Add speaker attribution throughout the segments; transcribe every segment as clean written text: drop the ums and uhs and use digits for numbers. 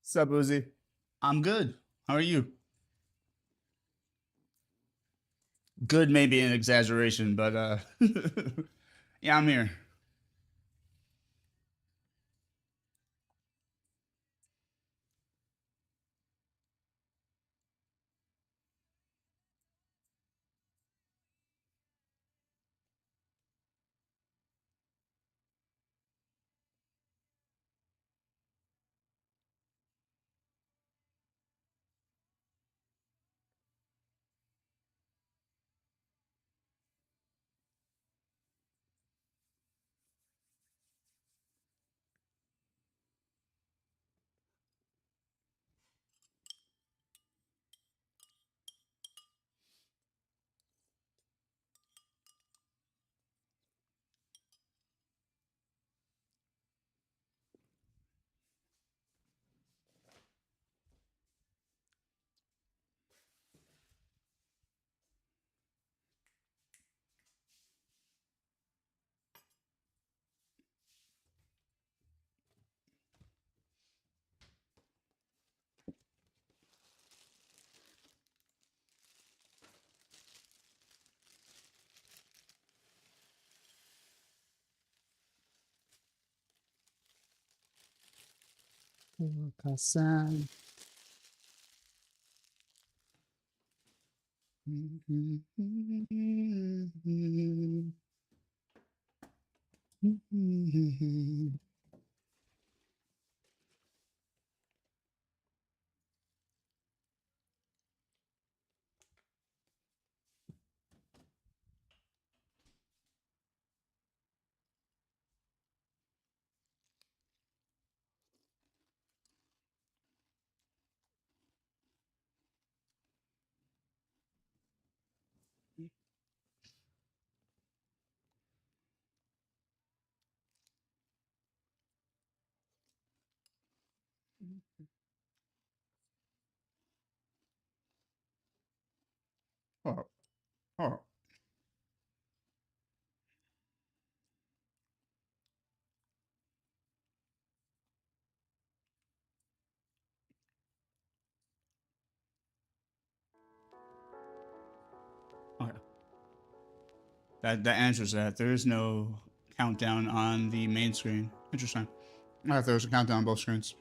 Speaker 1: What's up, Uzi? I'm good. How are you? Good may be an exaggeration, but yeah, I'm here. Hassan. Oh, oh. Okay. That answers that. There is no countdown on the main screen. Interesting. I thought there was a countdown on both screens.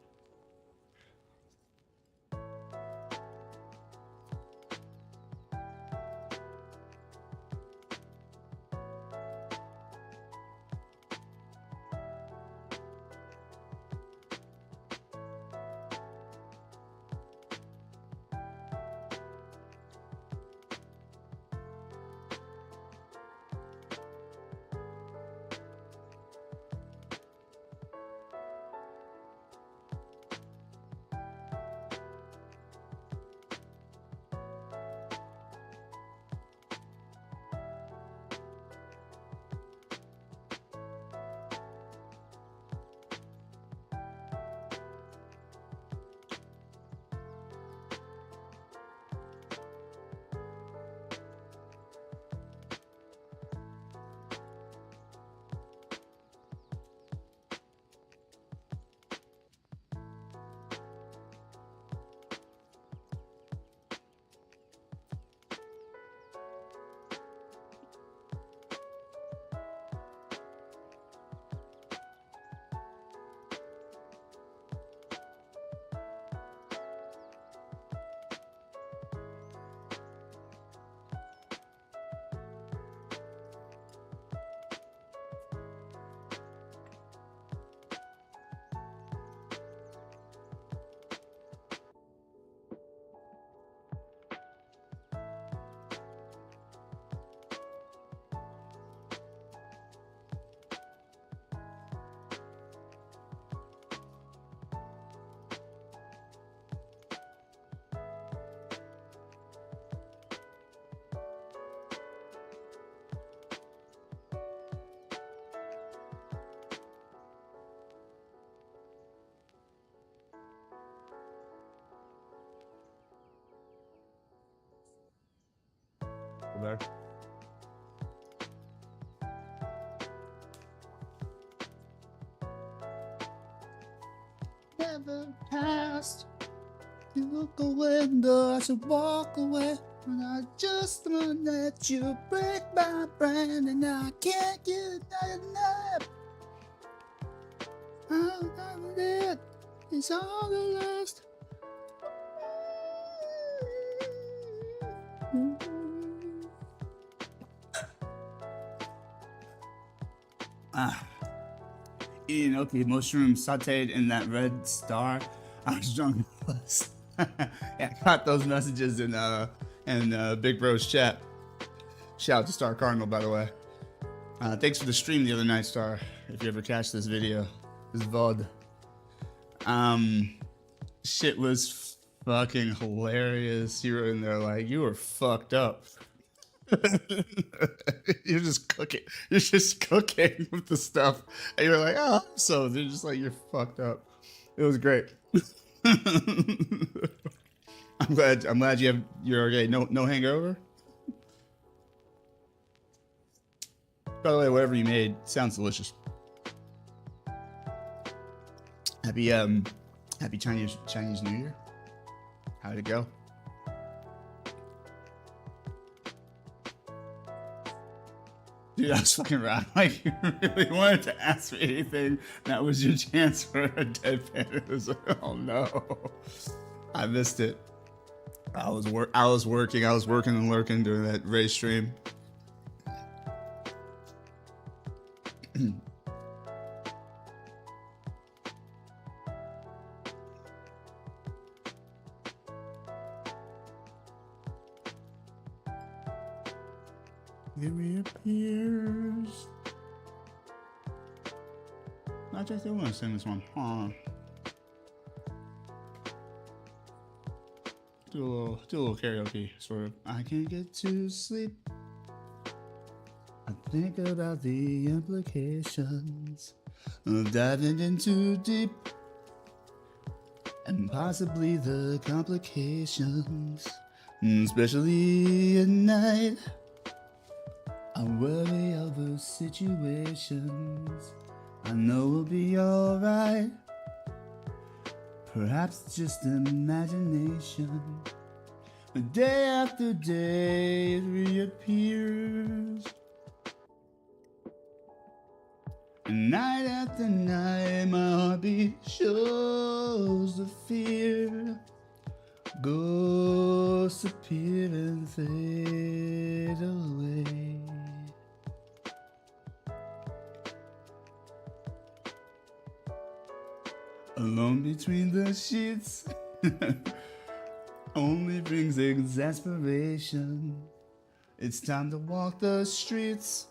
Speaker 1: There. ever passed. You look away, though I should walk away. And I just wanna let you break my brain, and I can't get enough. I'm not it. It's all the last. Eating okay, mushrooms sauteed in that red star. I was drunk. Yeah, I caught those messages in Big Bro's chat. Shout out to Star Cardinal, by the way. Thanks for the stream the other night, Star. If you ever catch this video, this VOD. Shit was fucking hilarious. You were in there like, you were fucked up. You're just cooking. You're just cooking with the stuff. And you're like, oh, so they're just like, you're fucked up. It was great. I'm glad you're okay. No hangover. By the way, whatever you made sounds delicious. Happy Chinese New Year. How'd it go? Dude, I was fucking right. Like, you really wanted to ask me anything. That was your chance for a deadpan. It was like, oh no. I missed it. I was working and lurking during that race stream. It reappears. I just don't want to sing this one. Do a little karaoke, sort of. I can't get to sleep. I think about the implications of diving in too deep, and possibly the complications, especially at night. I worry over situations I know will be alright. Perhaps just imagination. But day after day it reappears. And night after night my heartbeat shows the fear. Ghosts appear and fade away. Alone between the sheets only brings exasperation. It's time to walk the streets.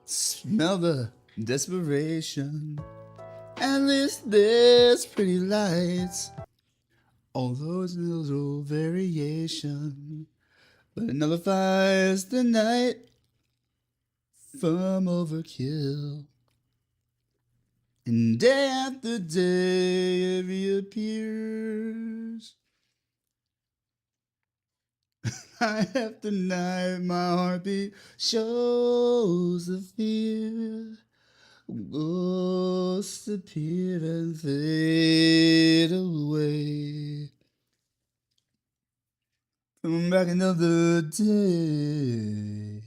Speaker 1: Smell the desperation. At least there's pretty lights. Although it's a little variation, but it nullifies the night from overkill. And day after day it reappears. Night after night my heartbeat shows the fear. Ghosts appear and fade away. Come back another day.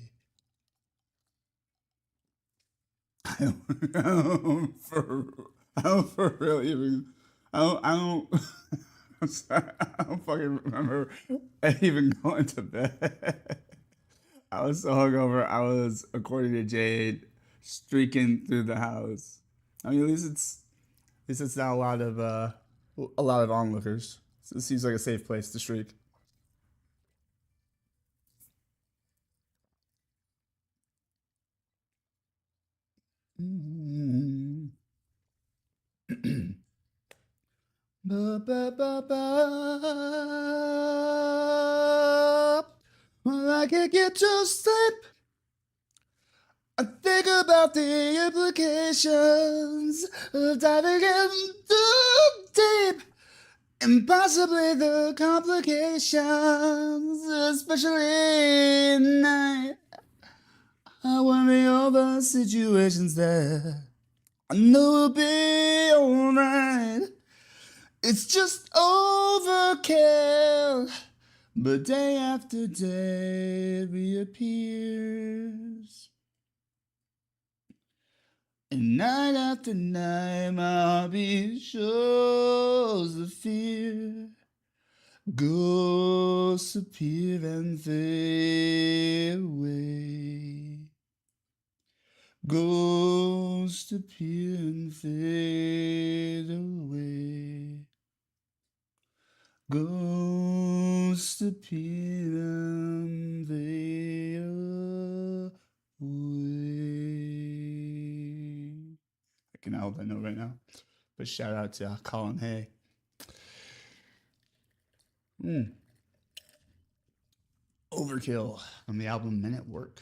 Speaker 1: I don't for real even. I'm sorry, I don't fucking remember even going to bed. I was so hungover. I was, according to Jade, streaking through the house. I mean, at least it's not a lot of onlookers. So it seems like a safe place to streak. Ba, ba, ba, ba. Well, I can't get to sleep. I think about the implications of diving in too deep, and possibly the complications, especially at night. I worry over situations that I know it'll be alright. It's just overkill. But day after day it reappears. And night after night my heartbeat shows the fear. Ghosts appear and fade away. Ghosts appear and fade away. Ghosts appear and fade away. I can hold that note right now. But shout out to Colin Hay. Overkill on the album Men at Work.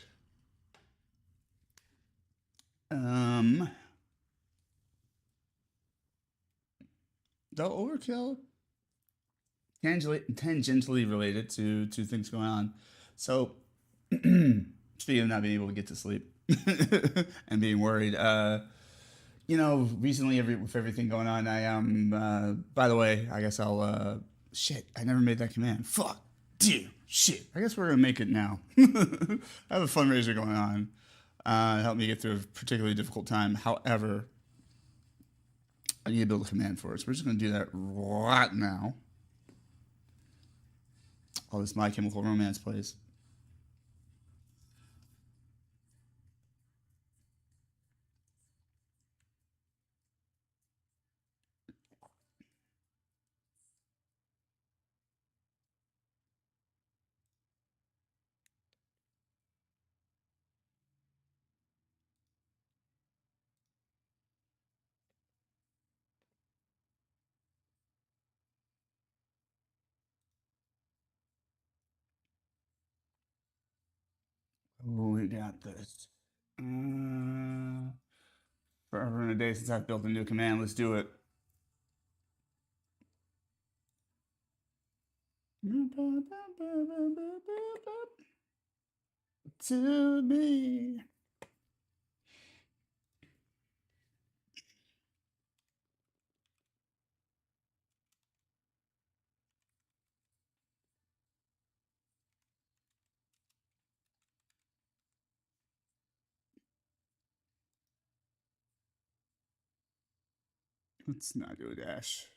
Speaker 1: The Overkill tangentially related to things going on. So, speaking of not being able to get to sleep and being worried, recently with everything going on, I by the way, I guess I'll shit. I never made that command. Fuck. Damn. Shit. I guess we're gonna make it now. I have a fundraiser going on. To help me get through a particularly difficult time. However, I need to build a command for it. So we're just going to do that right now. All this My Chemical Romance plays. Oh, we got this. Forever and a day since I've built a new command. Let's do it. To me. Let's not do a dash.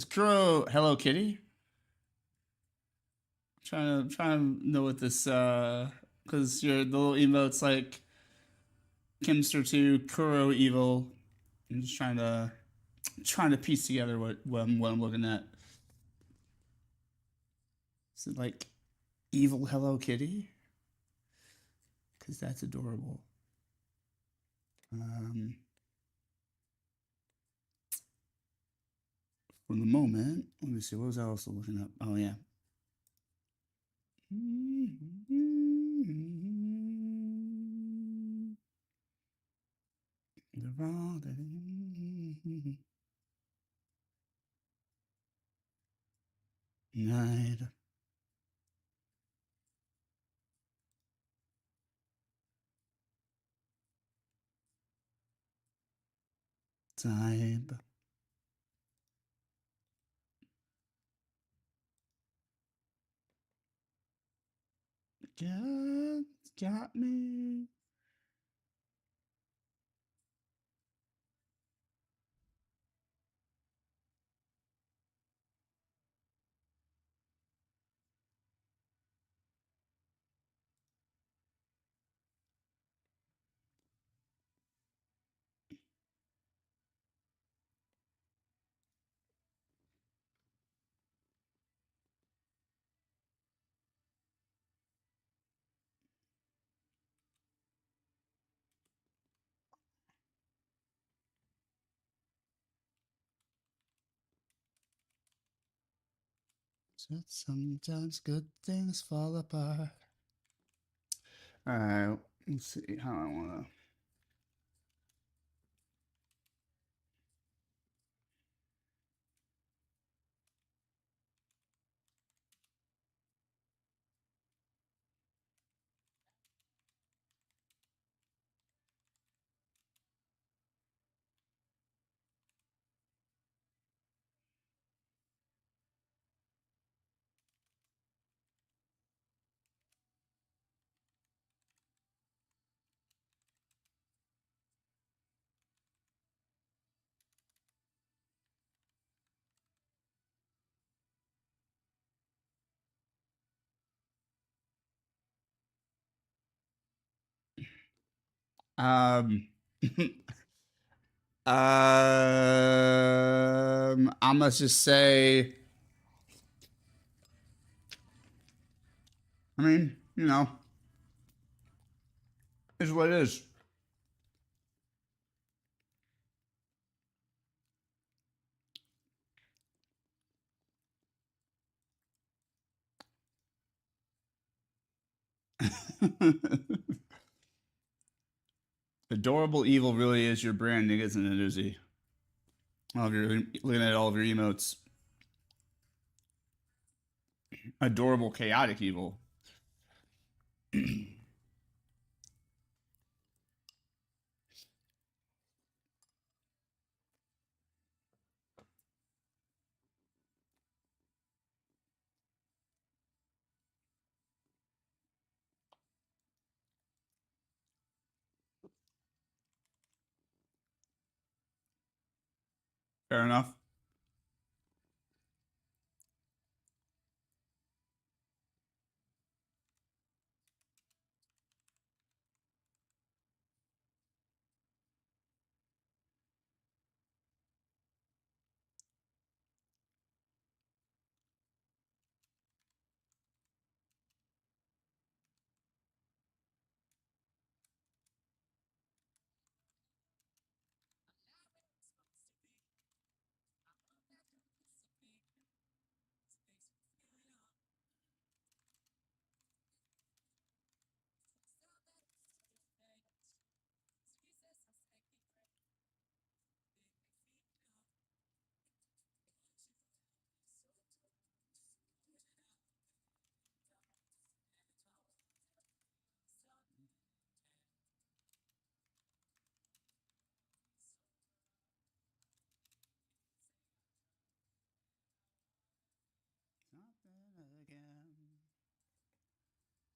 Speaker 1: Kuro Hello Kitty? Trying to know what this because your the little emotes like Kimster 2, Kuro Evil. I'm just trying to piece together what I'm looking at. Is it like evil Hello Kitty? Because that's adorable. For the moment, let me see. What was I also looking up? Oh yeah. Night. Type. Got me. So sometimes good things fall apart. All right, let's see how I want to. Um, I must just say, I mean, is what it is. Adorable Evil really is your branding, isn't it, Uzi? All of your looking at all of your emotes. Adorable Chaotic Evil. Fair enough.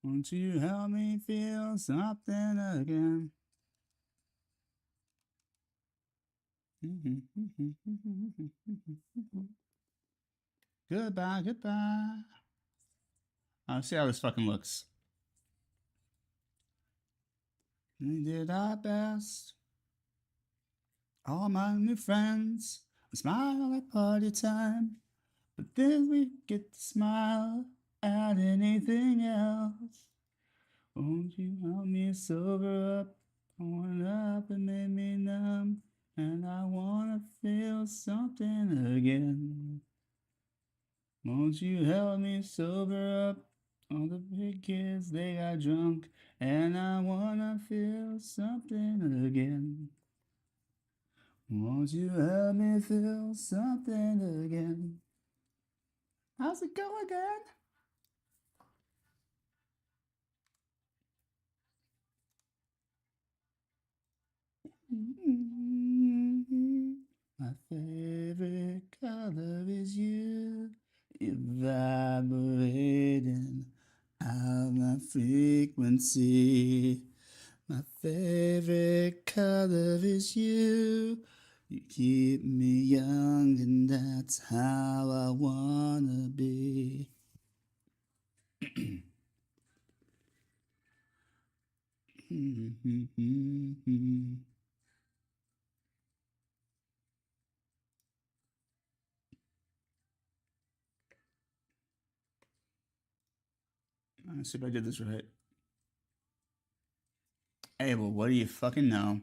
Speaker 1: Won't you help me feel something again? Goodbye, goodbye. I'll see how this fucking looks. We did our best. All my new friends smile at party time, but then we get to smile at anything else. Won't you help me sober up? Going up and made me numb, and I wanna feel something again. Won't you help me sober up? All the big kids, they got drunk, and I wanna feel something again. Won't you help me feel something again? How's it go again? My favorite color is you. You're vibrating out my frequency. My favorite color is you. You keep me young, and that's how I wanna be. Let's see if I did this right. Hey, well, what do you fucking know?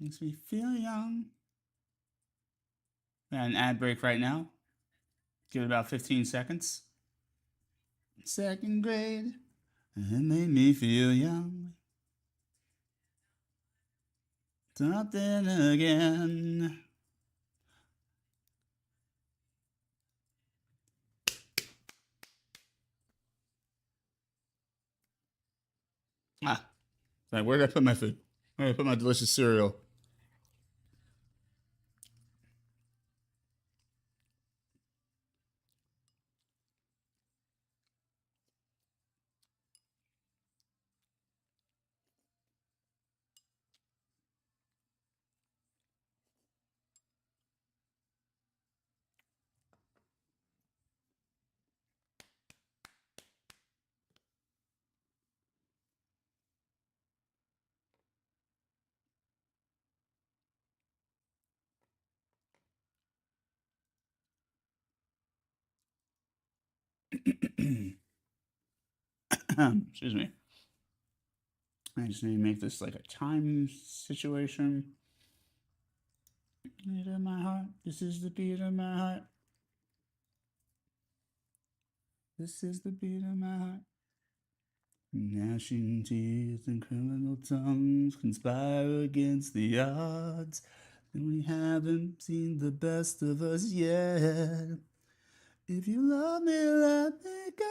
Speaker 1: Makes me feel young. Got an ad break right now. Give it about 15 seconds. Second grade, it made me feel young. Something again. Ah, like, where did I put my food? Where did I put my delicious cereal? Excuse me. I just need to make this like a time situation. Beat of my heart. This is the beat of my heart. This is the beat of my heart. Gnashing teeth and criminal tongues conspire against the odds. And we haven't seen the best of us yet. If you love me, let me go.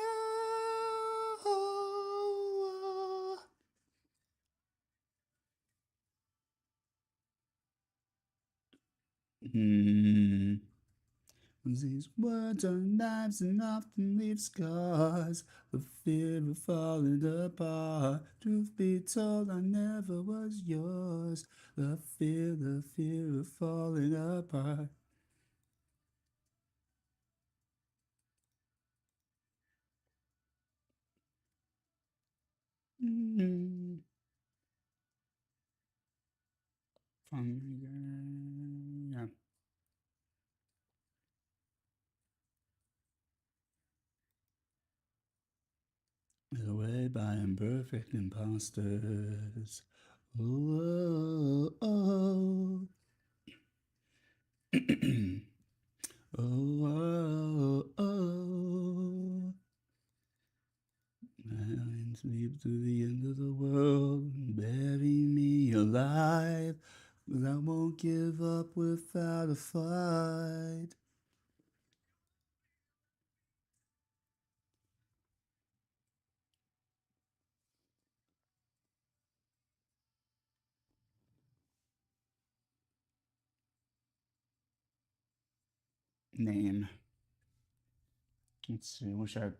Speaker 1: Hmm. These words are knives and often leave scars. The fear of falling apart. Truth be told, I never was yours. The fear of falling apart. Mm-hmm. Yeah. Away by imperfect imposters. Oh, oh, oh. Oh, oh, oh. And sleep to the end of the world. Bury me alive. 'Cause I won't give up without a fight. Name. Let's see. Wish I.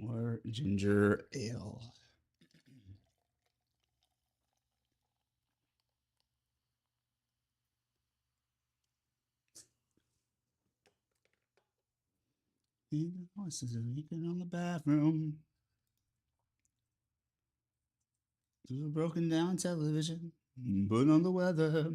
Speaker 1: or ginger ale. And the voices are leaking on the bathroom. Through a broken down television, put on the weather.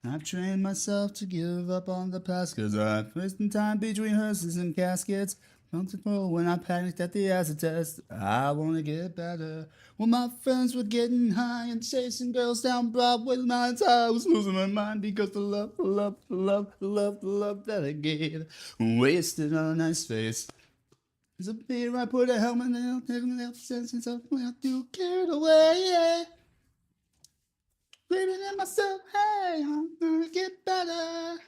Speaker 1: I've trained myself to give up on the past, cause I've wasted time between hearses and caskets. Comfortable when I panicked at the acid test. I wanna get better. When my friends were getting high and chasing girls down Broadway lines, I was losing my mind because the love that I gave wasted on a nice face. There's a beer, I put a helmet in, taking the sense of when you carried away. Yeah. Believing in myself, hey, I'm gonna get better.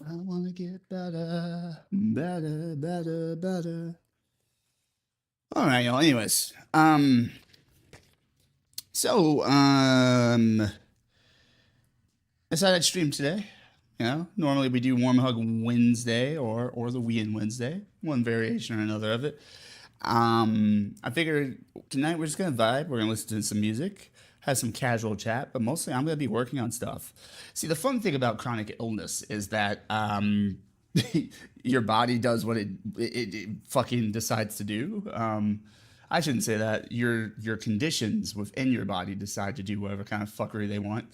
Speaker 1: I wanna get better, better, better, better. All right, y'all. Anyways, so I decided I'd stream today. You know, normally we do Warm Hug Wednesday or the Ween Wednesday, one variation or another of it. I figured tonight we're just gonna vibe. We're gonna listen to some music, have some casual chat, but mostly I'm gonna be working on stuff. See, the fun thing about chronic illness is that your body does what it fucking decides to do. I shouldn't say that. Your conditions within your body decide to do whatever kind of fuckery they want,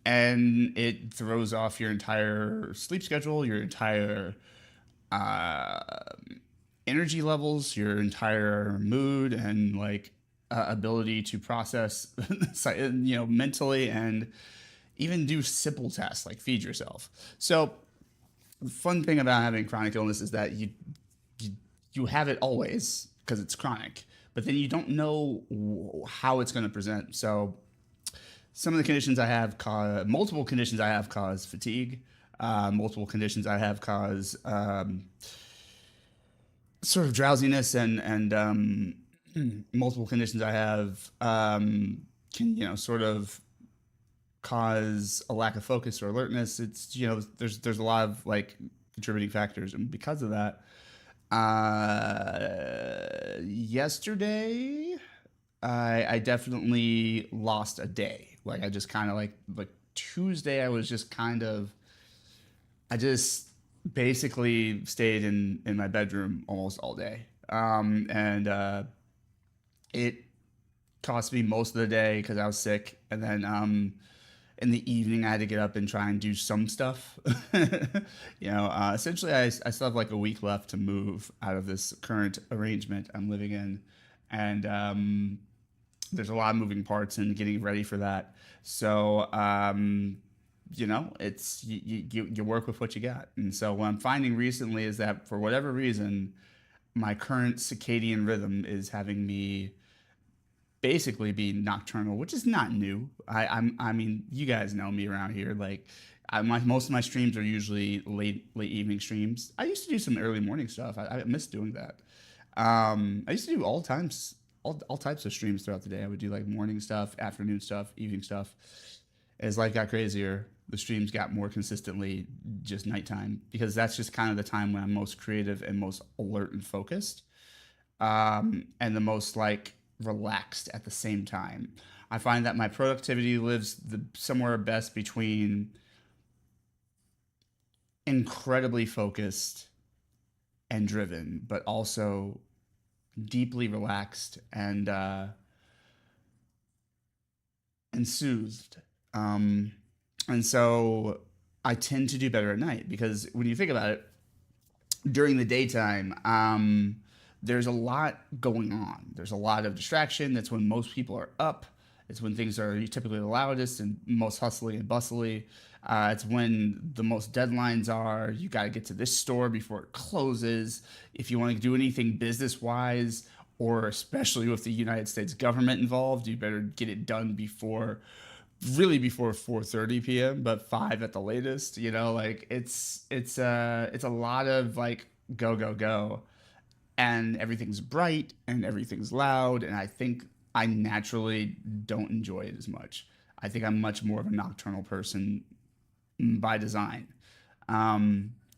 Speaker 1: and it throws off your entire sleep schedule, your entire uh, energy levels, your entire mood, and like ability to process, mentally, and even do simple tasks like feed yourself. So the fun thing about having chronic illness is that you, you have it always because it's chronic, but then you don't know how it's going to present. So some of the conditions I have cause multiple conditions I have cause fatigue. Multiple conditions I have cause sort of drowsiness and multiple conditions I have can sort of cause a lack of focus or alertness. It's there's a lot of like contributing factors, and because of that, yesterday I definitely lost a day. Like I just kind of like Tuesday I was just kind of I just basically stayed in my bedroom almost all day. And it cost me most of the day because I was sick. And then in the evening, I had to get up and try and do some stuff. Essentially, I still have like a week left to move out of this current arrangement I'm living in. And there's a lot of moving parts and getting ready for that. So, it's you work with what you got. And so what I'm finding recently is that for whatever reason, my current circadian rhythm is having me basically be nocturnal, which is not new. I mean, you guys know me around here. Like, most of my streams are usually late evening streams. I used to do some early morning stuff. I miss doing that. I used to do all types of streams throughout the day. I would do like morning stuff, afternoon stuff, evening stuff. As life got crazier, the streams got more consistently just nighttime because that's just kind of the time when I'm most creative and most alert and focused, and the most like relaxed at the same time. I find that my productivity lives somewhere best between incredibly focused and driven, but also deeply relaxed and soothed. And so I tend to do better at night because when you think about it, during the daytime, there's a lot going on. There's a lot of distraction. That's when most people are up. It's when things are typically the loudest and most hustly and bustly. It's when the most deadlines are. You got to get to this store before it closes. If you want to do anything business wise, or especially with the United States government involved, you better get it done before 4:30 p.m. but 5 at the latest. Like it's a lot of like go go go, and everything's bright and everything's loud, and I think I naturally don't enjoy it as much. I think I'm much more of a nocturnal person by design.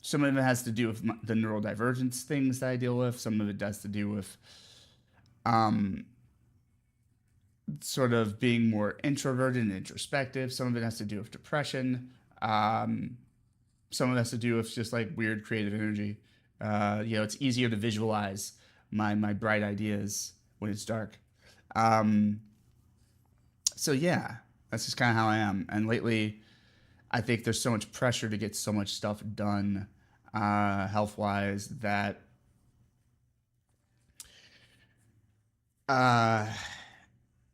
Speaker 1: Some of it has to do with the neurodivergence things that I deal with. Some of it has to do with um, sort of being more introverted and introspective. Some of it has to do with depression. Um, some of it has to do with just like weird creative energy. It's easier to visualize my bright ideas when it's dark. Um, so yeah, that's just kind of how I am. And lately, I think there's so much pressure to get so much stuff done, health wise, that uh,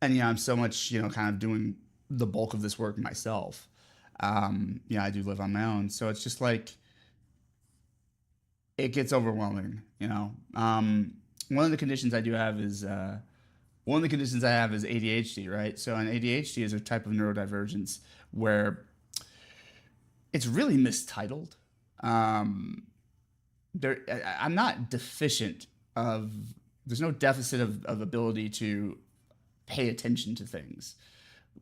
Speaker 1: and I'm so much kind of doing the bulk of this work myself. I do live on my own, so it's just like it gets overwhelming. One of the conditions I do have is one of the conditions I have is ADHD, right? So, an ADHD is a type of neurodivergence where it's really mistitled. Um, I'm not deficient of. There's no deficit of ability to pay attention to things.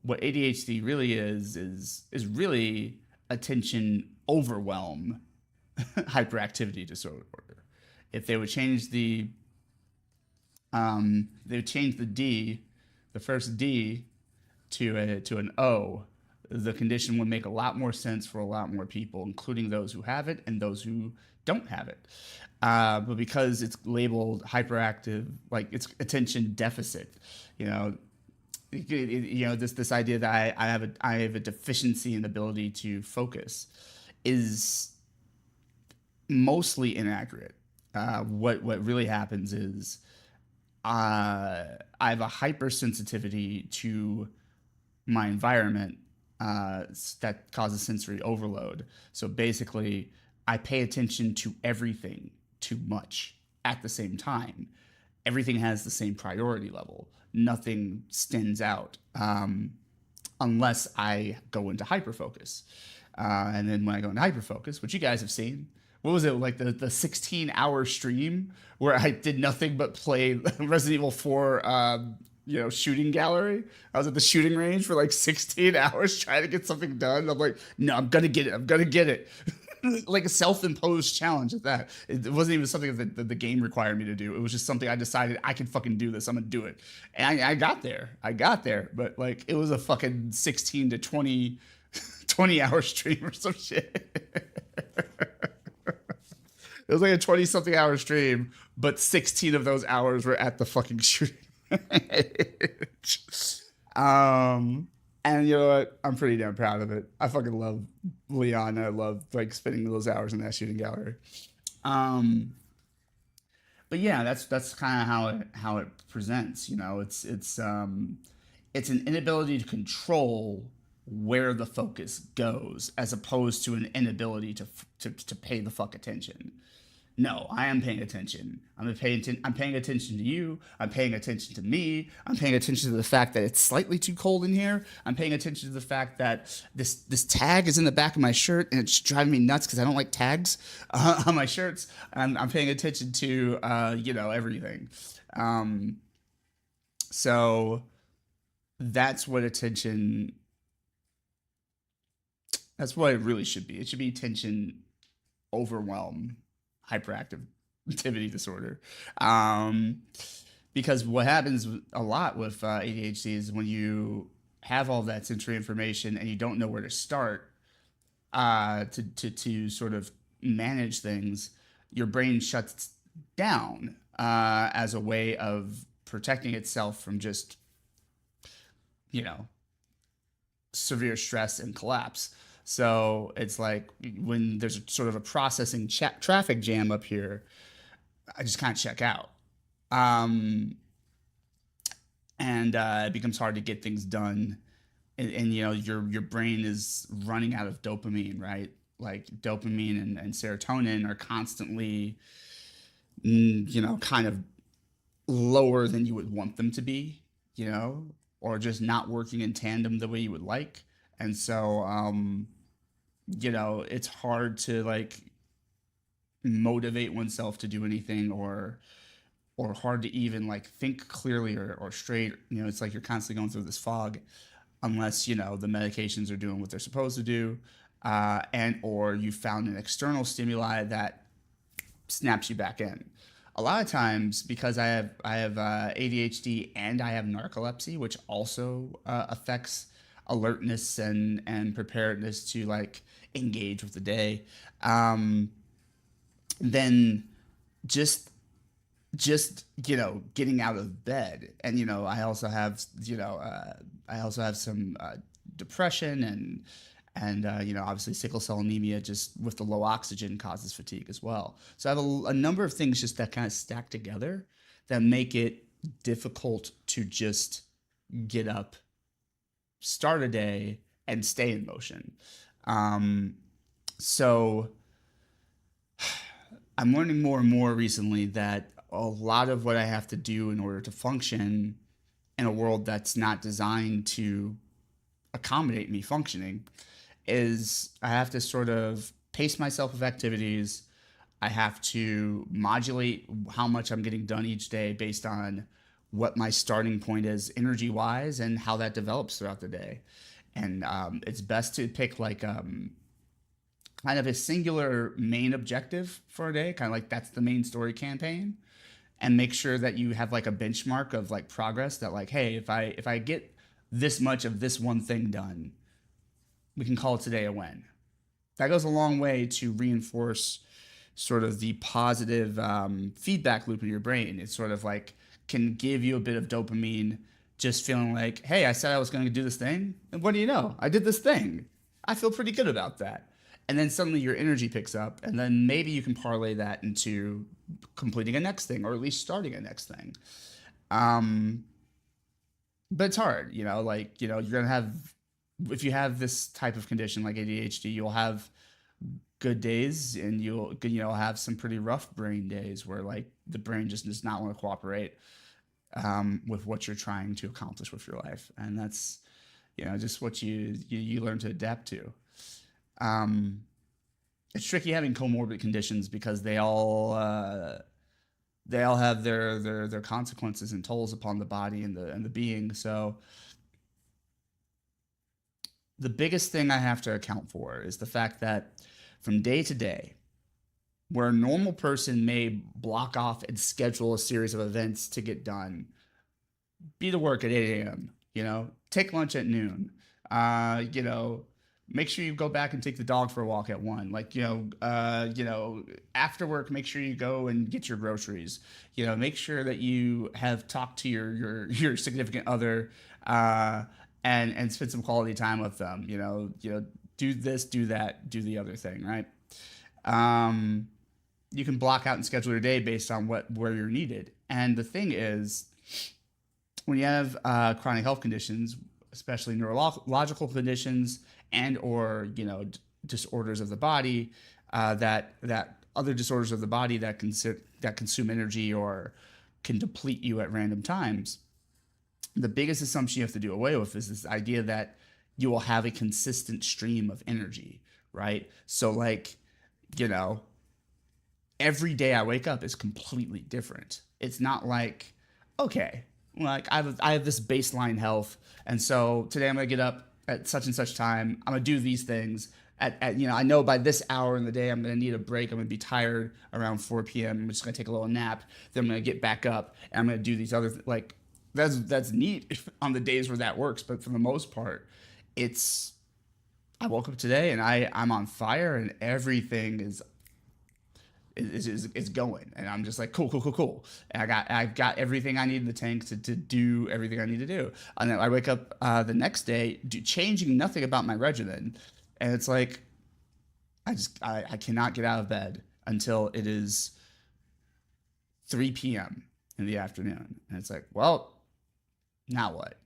Speaker 1: What ADHD really is really attention overwhelm hyperactivity disorder. If they would change the D, the first D to an O, the condition would make a lot more sense for a lot more people, including those who have it and those who don't have it. But because it's labeled hyperactive, like it's attention deficit, you know, this idea that I have a deficiency in deficiency in ability to focus is mostly inaccurate. What really happens is I have a hypersensitivity to my environment that causes sensory overload. So basically, I pay attention to everything too much at the same time. Everything has the same priority level. Nothing stands out unless I go into hyperfocus. And then when I go into hyperfocus, which you guys have seen, what was it like the 16-hour stream where I did nothing but play Resident Evil 4 shooting gallery. I was at the shooting range for like 16 hours trying to get something done. I'm like, no, I'm gonna get it. I'm gonna get it. Like a self-imposed challenge at that. It wasn't even something that the game required me to do. It was just something I decided I can fucking do this. I'm gonna do it. And I got there. But like it was a fucking 16 to 20 hour stream or some shit. It was like a 20 something hour stream, but 16 of those hours were at the fucking shooting. um, and you know what? I'm pretty damn proud of it. I fucking love Leon. I love like spending those hours in that shooting gallery. Um, but yeah, that's kind of how it presents. It's an inability to control where the focus goes, as opposed to an inability to pay the fuck attention. No, I am paying attention. I'm paying attention to you. I'm paying attention to me. I'm paying attention to the fact that it's slightly too cold in here. I'm paying attention to the fact that this tag is in the back of my shirt and it's driving me nuts because I don't like tags on my shirts. I'm paying attention to everything. Um, so that's what attention. That's what it really should be. It should be attention overwhelm hyperactivity disorder. Um, because what happens a lot with ADHD is when you have all that sensory information and you don't know where to start to sort of manage things, your brain shuts down as a way of protecting itself from just, you know, severe stress and collapse. So it's like when there's sort of a processing traffic jam up here, I just kind of check out. Um, and it becomes hard to get things done. And your brain is running out of dopamine, right? Like dopamine and serotonin are constantly, kind of lower than you would want them to be, or just not working in tandem the way you would like. And so, it's hard to like motivate oneself to do anything, or hard to even like think clearly or straight. It's like you're constantly going through this fog unless, the medications are doing what they're supposed to do. and or you found an external stimuli that snaps you back in. A lot of times, because I have ADHD and I have narcolepsy, which also affects alertness and preparedness to like engage with the day. Um, then just getting out of bed, and I also have some depression, and obviously sickle cell anemia, just with the low oxygen, causes fatigue as well. So I have a number of things just that kind of stack together that make it difficult to just get up, start a day, and stay in motion. um, so I'm learning more and more recently that a lot of what I have to do in order to function in a world that's not designed to accommodate me functioning is I have to sort of pace myself with activities. I have to modulate how much I'm getting done each day based on what my starting point is energy wise and how that develops throughout the day. And it's best to pick like kind of a singular main objective for a day, kind of like that's the main story campaign, and make sure that you have like a benchmark of like progress that like, hey, if I get this much of this one thing done, we can call today a win. That goes a long way to reinforce sort of the positive feedback loop in your brain. It's sort of like can give you a bit of dopamine, just feeling like, hey, I said I was going to do this thing, and what do you know? I did this thing. I feel pretty good about that. And then suddenly your energy picks up, and then maybe you can parlay that into completing a next thing, or at least starting a next thing. Um, but it's hard, you're gonna have, if you have this type of condition like ADHD, you'll have good days, and you'll have some pretty rough brain days where like the brain just does not want to cooperate with what you're trying to accomplish with your life, and that's just what you learn to adapt to. Um, it's tricky having comorbid conditions because they all have their consequences and tolls upon the body and the being. So the biggest thing I have to account for is the fact that from day to day, where a normal person may block off and schedule a series of events to get done, be to work at 8 a.m., take lunch at noon, uh, you know, make sure you go back and take the dog for a walk at 1. Like, after work, make sure you go and get your groceries. Make sure that you have talked to your significant other, and spend some quality time with them. Do this, do that, do the other thing, right? Um, you can block out and schedule your day based on where you're needed. And the thing is, when you have chronic health conditions, especially neurological conditions and or disorders of the body, that other disorders of the body that consume energy or can deplete you at random times, the biggest assumption you have to do away with is this idea that you will have a consistent stream of energy, right? So like, you know, every day I wake up is completely different. It's not like, okay, like I have this baseline health, and so today I'm gonna get up at such and such time. I'm gonna do these things. I know by this hour in the day I'm gonna need a break. I'm gonna be tired around 4 p.m. I'm just gonna take a little nap. Then I'm gonna get back up and I'm gonna do these like that's neat on the days where that works. But for the most part, it's I woke up today and I'm on fire and everything is going, and I'm just like cool, cool, cool, cool. And I've got everything I need in the tank to do everything I need to do. And then I wake up the next day, changing nothing about my regimen, and it's like I cannot get out of bed until it is 3 p.m. in the afternoon, and it's like, well, now what?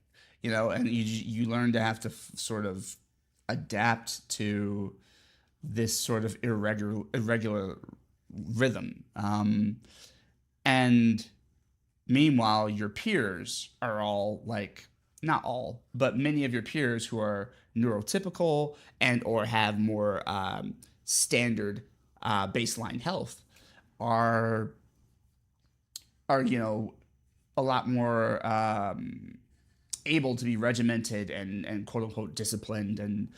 Speaker 1: And you learn to have to sort of adapt to this sort of irregular rhythm. And meanwhile, your peers are all like, not all, but many of your peers who are neurotypical and or have more standard baseline health are a lot more able to be regimented and quote unquote disciplined and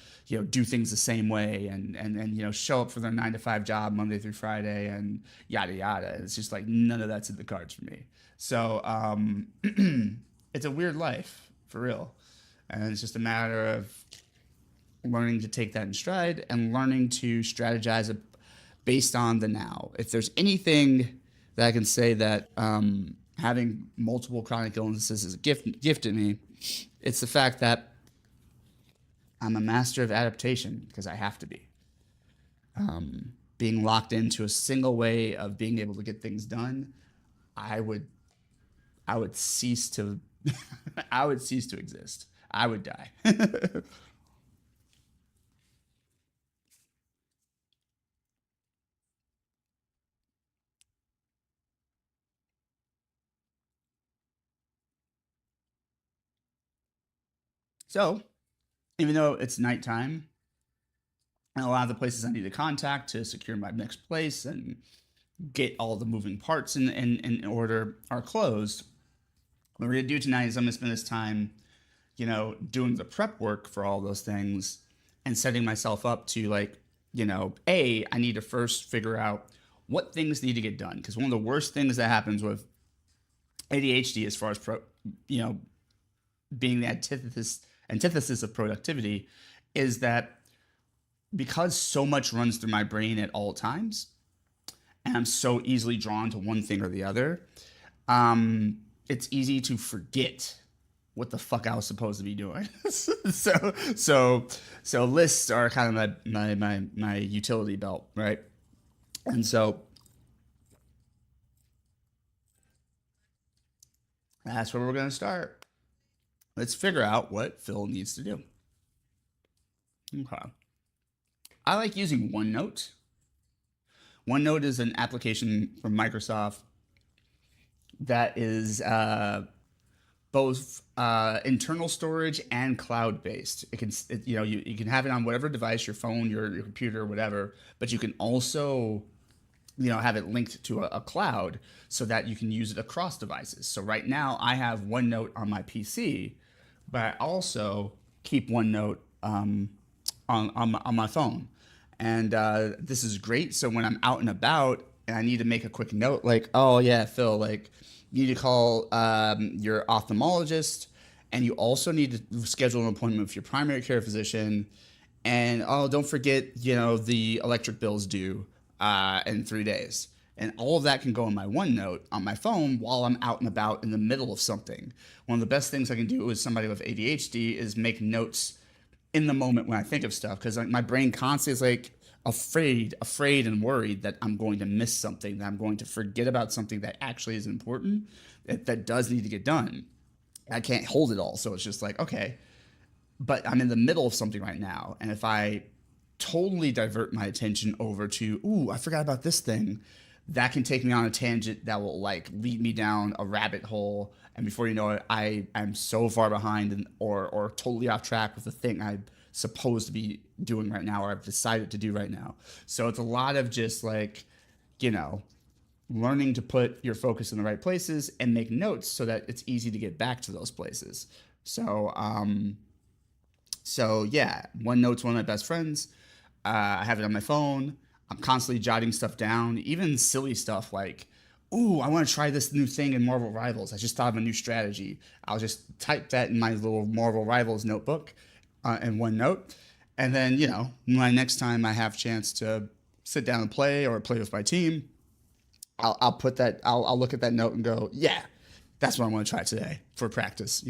Speaker 1: do things the same way and show up for their 9 to 5 job Monday through Friday and yada yada. It's just like none of that's in the cards for me. So it's a weird life for real, and it's just a matter of learning to take that in stride and learning to strategize based on the now. If there's anything that I can say that having multiple chronic illnesses is a gift to me, it's the fact that I'm a master of adaptation because I have to be. Being locked into a single way of being able to get things done, I would cease to I would cease to exist. I would die. So, even though it's nighttime and a lot of the places I need to contact to secure my next place and get all the moving parts in order are closed, what we're gonna do tonight is I'm gonna spend this time, doing the prep work for all those things and setting myself up to like, I need to first figure out what things need to get done. Because one of the worst things that happens with ADHD, as far as you know, being the antithesis of productivity, is that because so much runs through my brain at all times, and I'm so easily drawn to one thing or the other, it's easy to forget what the fuck I was supposed to be doing. So lists are kind of my utility belt, right? And so that's where we're gonna start. Let's figure out what Phil needs to do. Okay. I like using OneNote. OneNote is an application from Microsoft that is both internal storage and cloud based. It can, you can have it on whatever device, your phone, your computer, whatever. But you can also, have it linked to a cloud so that you can use it across devices. So right now I have OneNote on my PC, but I also keep OneNote on my phone. And this is great. So when I'm out and about and I need to make a quick note, like, oh yeah, Phil, like you need to call your ophthalmologist, and you also need to schedule an appointment with your primary care physician. And oh, don't forget, the electric bill's due in 3 days. And all of that can go in my OneNote on my phone while I'm out and about in the middle of something. One of the best things I can do with somebody with ADHD is make notes in the moment when I think of stuff, because like my brain constantly is like afraid and worried that I'm going to miss something, that I'm going to forget about something that actually is important, that does need to get done. I can't hold it all, so it's just like, okay, but I'm in the middle of something right now, and if I totally divert my attention over to, ooh, I forgot about this thing, that can take me on a tangent that will like lead me down a rabbit hole, and before you know it, I'm so far behind or totally off track with the thing I'm supposed to be doing right now, or I've decided to do right now. So it's a lot of just like, learning to put your focus in the right places and make notes so that it's easy to get back to those places. So yeah, OneNote's one of my best friends. I have it on my phone. I'm constantly jotting stuff down, even silly stuff like, ooh, I want to try this new thing in Marvel Rivals. I just thought of a new strategy. I'll just type that in my little Marvel Rivals notebook in OneNote. And then, my next time I have a chance to sit down and play or play with my team, I'll look at that note and go, yeah, that's what I want to try today for practice.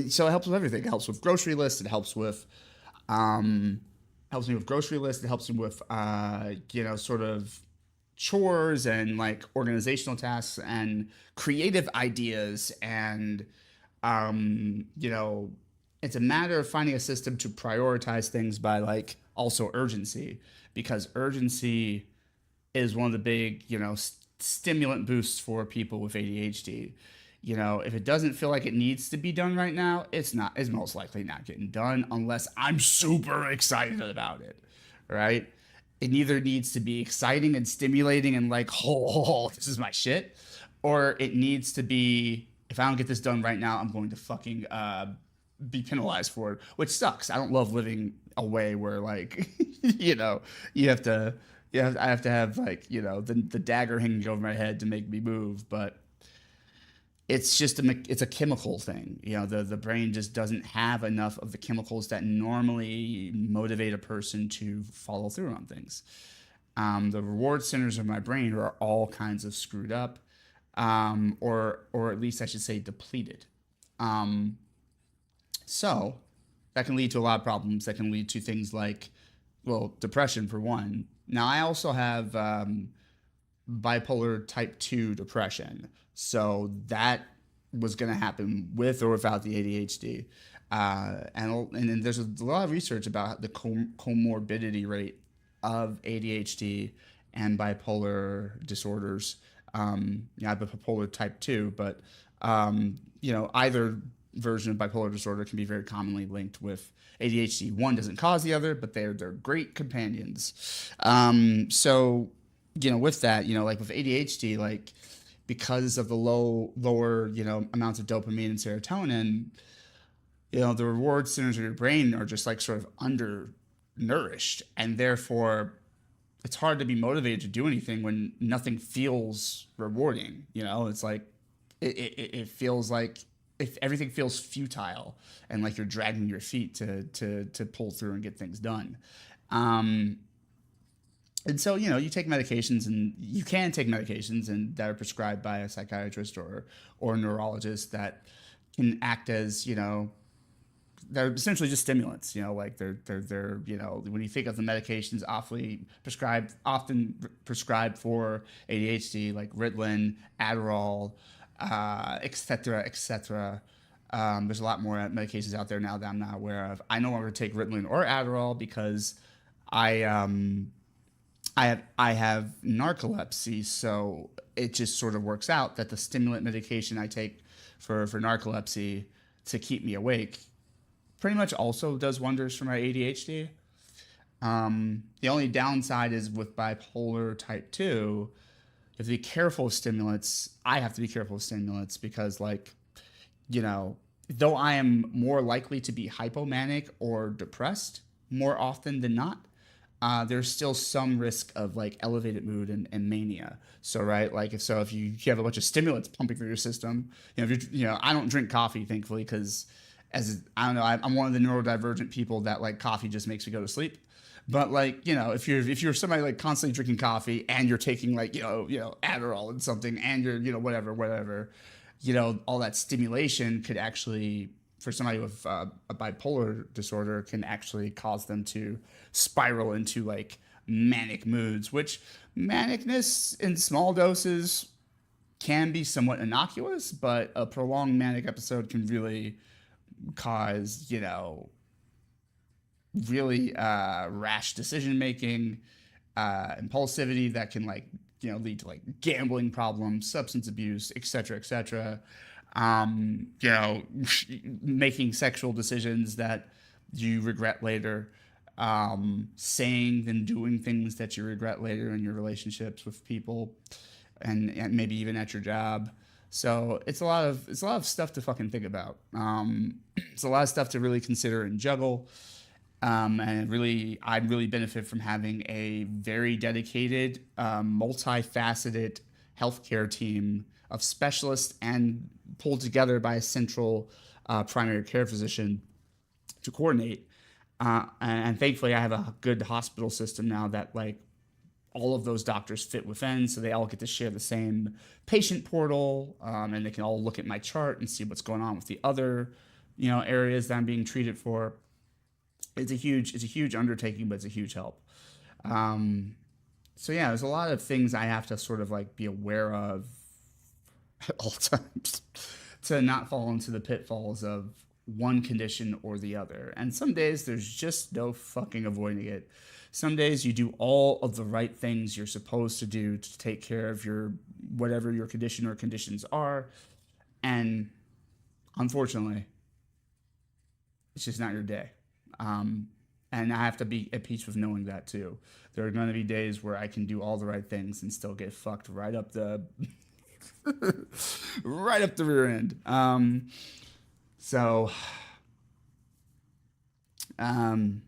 Speaker 1: So it helps with everything. It helps with grocery lists. It helps me with grocery lists. It helps me with, sort of chores and like organizational tasks and creative ideas. And, it's a matter of finding a system to prioritize things by like also urgency, because urgency is one of the big, stimulant boosts for people with ADHD. If it doesn't feel like it needs to be done right now, it's most likely not getting done unless I'm super excited about it, right? It either needs to be exciting and stimulating and like, oh, this is my shit, or it needs to be if I don't get this done right now, I'm going to fucking be penalized for it, which sucks. I don't love living a way where like you know you have to I have to have like the dagger hanging over my head to make me move, but it's just it's a chemical thing. The brain just doesn't have enough of the chemicals that normally motivate a person to follow through on things. The reward centers of my brain are all kinds of screwed up, or at least I should say depleted. Um, so that can lead to a lot of problems. That can lead to things like, well, depression for one. Now I also have bipolar type 2 depression. So that was going to happen with or without the ADHD. And then there's a lot of research about the comorbidity rate of ADHD and bipolar disorders. I have a bipolar type 2, but either version of bipolar disorder can be very commonly linked with ADHD. One doesn't cause the other, but they're great companions. With that, like with ADHD, like because of the lower, amounts of dopamine and serotonin, the reward centers of your brain are just like sort of undernourished, and therefore it's hard to be motivated to do anything when nothing feels rewarding. It's like it feels like if everything feels futile and like you're dragging your feet to pull through and get things done. And so, you take medications, and you can take medications and that are prescribed by a psychiatrist or a neurologist that can act as, they're essentially just stimulants, like they're when you think of the medications often prescribed for ADHD, like Ritalin, Adderall, et cetera, et cetera. There's a lot more medications out there now that I'm not aware of. I no longer take Ritalin or Adderall because I have narcolepsy, so it just sort of works out that the stimulant medication I take for narcolepsy to keep me awake pretty much also does wonders for my ADHD. The only downside is with bipolar type 2, you have to be careful with stimulants. I have to be careful with stimulants because, like, though I am more likely to be hypomanic or depressed more often than not, there's still some risk of like elevated mood and mania. So right, like if you have a bunch of stimulants pumping through your system, if I don't drink coffee, thankfully, because I don't know, I'm one of the neurodivergent people that like coffee just makes me go to sleep. But like if you're somebody like constantly drinking coffee and you're taking like Adderall and something and you're whatever, all that stimulation could actually, for somebody with a bipolar disorder, can actually cause them to spiral into like manic moods, which manicness in small doses can be somewhat innocuous, but a prolonged manic episode can really cause, really rash decision making, impulsivity that can like, lead to like gambling problems, substance abuse, etc., etc. Making sexual decisions that you regret later, saying and doing things that you regret later in your relationships with people, and maybe even at your job. So it's a lot of stuff to fucking think about. It's a lot of stuff to really consider and juggle. And really, I'd really benefit from having a very dedicated, multifaceted healthcare team of specialists and pulled together by a central primary care physician to coordinate. And thankfully, I have a good hospital system now that like all of those doctors fit within, so they all get to share the same patient portal, and they can all look at my chart and see what's going on with the other, areas that I'm being treated for. It's a huge undertaking, but it's a huge help. So yeah, there's a lot of things I have to sort of like be aware of at all times to not fall into the pitfalls of one condition or the other. And some days there's just no fucking avoiding it. Some days you do all of the right things you're supposed to do to take care of your whatever your condition or conditions are, and unfortunately, it's just not your day. And I have to be at peace with knowing that too. There are going to be days where I can do all the right things and still get fucked right up the Right up the rear end. So um,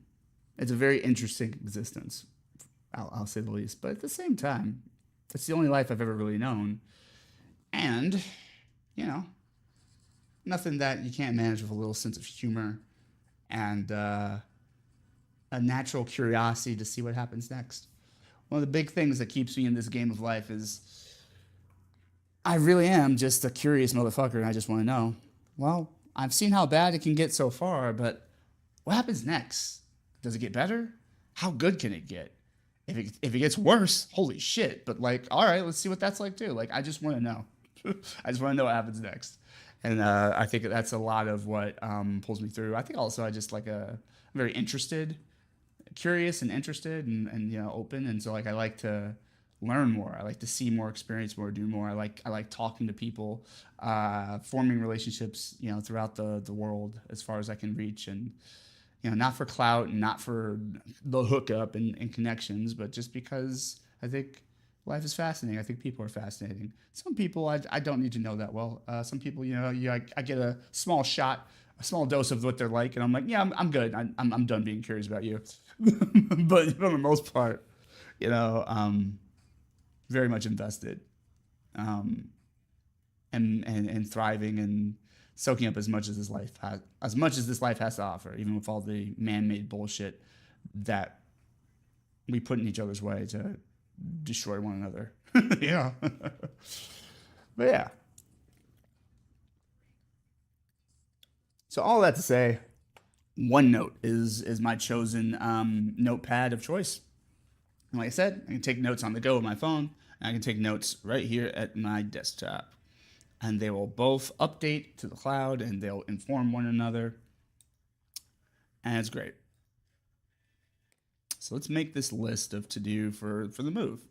Speaker 1: it's a very interesting existence. I'll say the least. But at the same time, it's the only life I've ever really known, and you know, nothing that you can't manage with a little sense of humor and a natural curiosity to see what happens next. One of the big things that keeps me in this game of life is I really am just a curious motherfucker, and I just want to know. Well, I've seen how bad it can get so far, but what happens next? Does it get better? How good can it get? If it gets worse, holy shit! But like, all right, let's see what that's like too. Like, I just want to know. I just want to know what happens next, and I think that's a lot of what pulls me through. I think also I just like I'm very interested, curious and interested and open, and so like I like to learn more. I like to see more, experience more, do more. I like talking to people, forming relationships throughout the world as far as I can reach, and not for clout and not for the hookup and connections, but just because I think life is fascinating. I think people are fascinating. Some people I don't need to know that well. Some people, I get a small shot, a small dose of what they're like, and I'm like, yeah, I'm good. I'm done being curious about you. But for the most part, very much invested, um, and thriving and soaking up as much as this life has to offer, even with all the man-made bullshit that we put in each other's way to destroy one another. Yeah. But yeah. So all that to say, OneNote is my chosen notepad of choice. And like I said, I can take notes on the go with my phone, and I can take notes right here at my desktop. And they will both update to the cloud and they'll inform one another. And it's great. So let's make this list of to do for the move.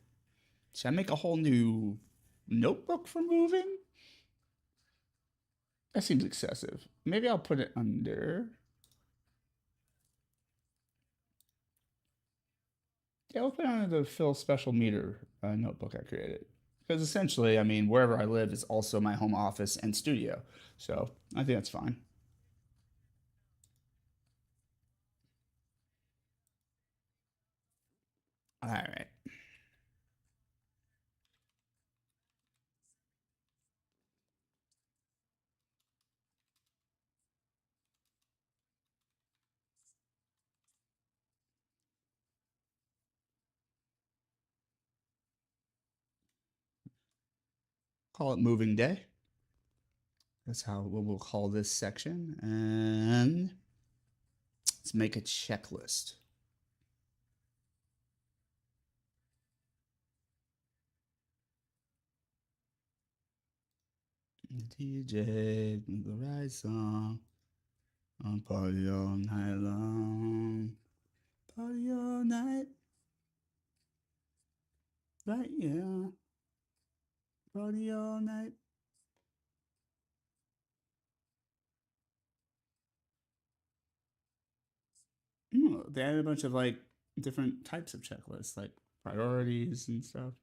Speaker 1: Should I make a whole new notebook for moving? That seems excessive. Maybe I'll put it under. Yeah, we'll put it under the Phil Special Meter notebook I created. Because essentially, I mean, wherever I live is also my home office and studio. So I think that's fine. All right. Call it moving day. That's how we'll call this section. And let's make a checklist. DJ, the right song. On party all night long. Party all night. Right, yeah. Party all night. They added a bunch of like different types of checklists, like priorities and stuff.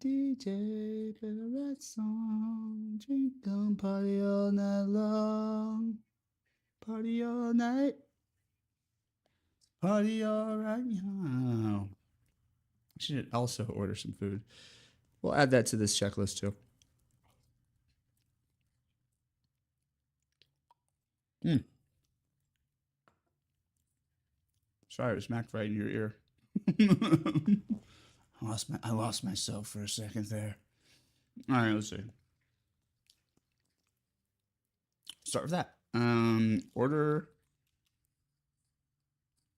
Speaker 1: DJ, play the right song. Drink on party all night long. Party all night. Party all right now. I should also order some food. We'll add that to this checklist too. Mm. Sorry, it smacked right in your ear. I lost myself for a second there. All right, let's see. Start with that. Order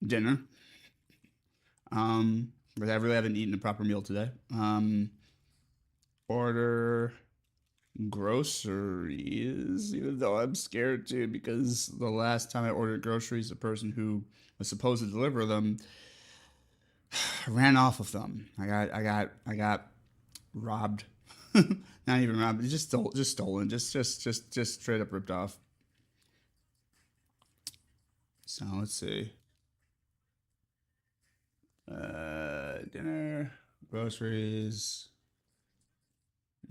Speaker 1: dinner. Because I really haven't eaten a proper meal today. Order groceries, even though I'm scared too, because the last time I ordered groceries, the person who was supposed to deliver them ran off of them. I got robbed. Not even robbed, just stolen, just straight up ripped off. So let's see. Dinner, groceries.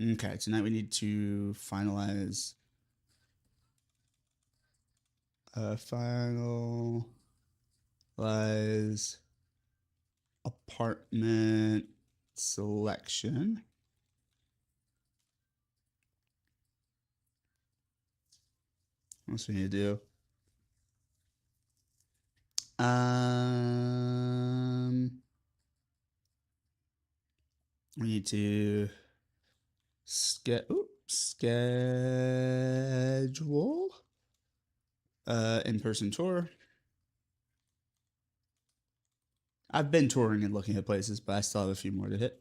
Speaker 1: Okay, tonight we need to finalize finalize apartment selection. What else we need to do? We need to schedule in-person tour. I've been touring and looking at places, but I still have a few more to hit.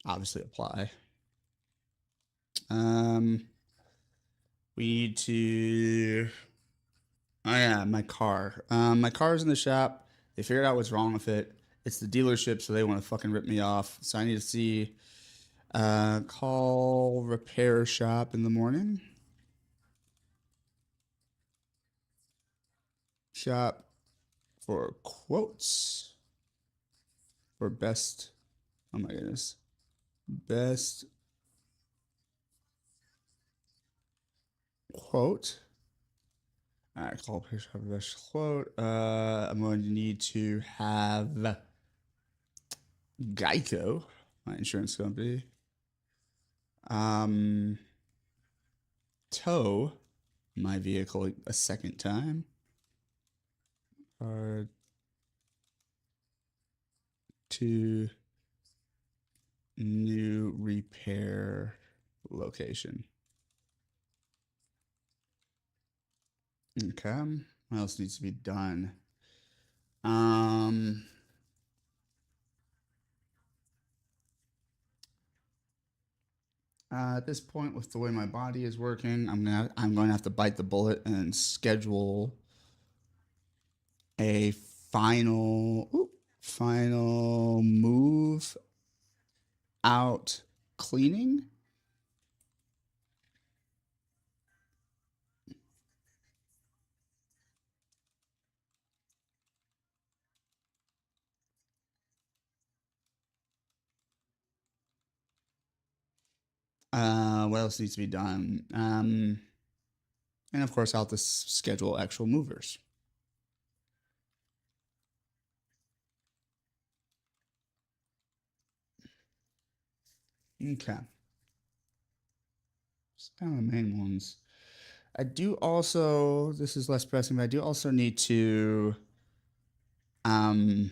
Speaker 1: Obviously apply. We need to. Oh yeah, my car. My car's in the shop. They figured out what's wrong with it. It's the dealership, so they want to fucking rip me off. So I need to see. Call repair shop in the morning. Shop for quotes for best. Oh my goodness, best quote. All right, call repair shop for best quote. I'm going to need to have Geico, my insurance company, um, tow my vehicle a second time. Or to new repair location. Okay. What else needs to be done? Um, at this point, with the way my body is working, I'm going to have to bite the bullet and schedule a final move out cleaning. What else needs to be done? And of course, I'll have to schedule actual movers. Okay. It's kind of the main ones. I do also, this is less pressing, but I do also need to, um,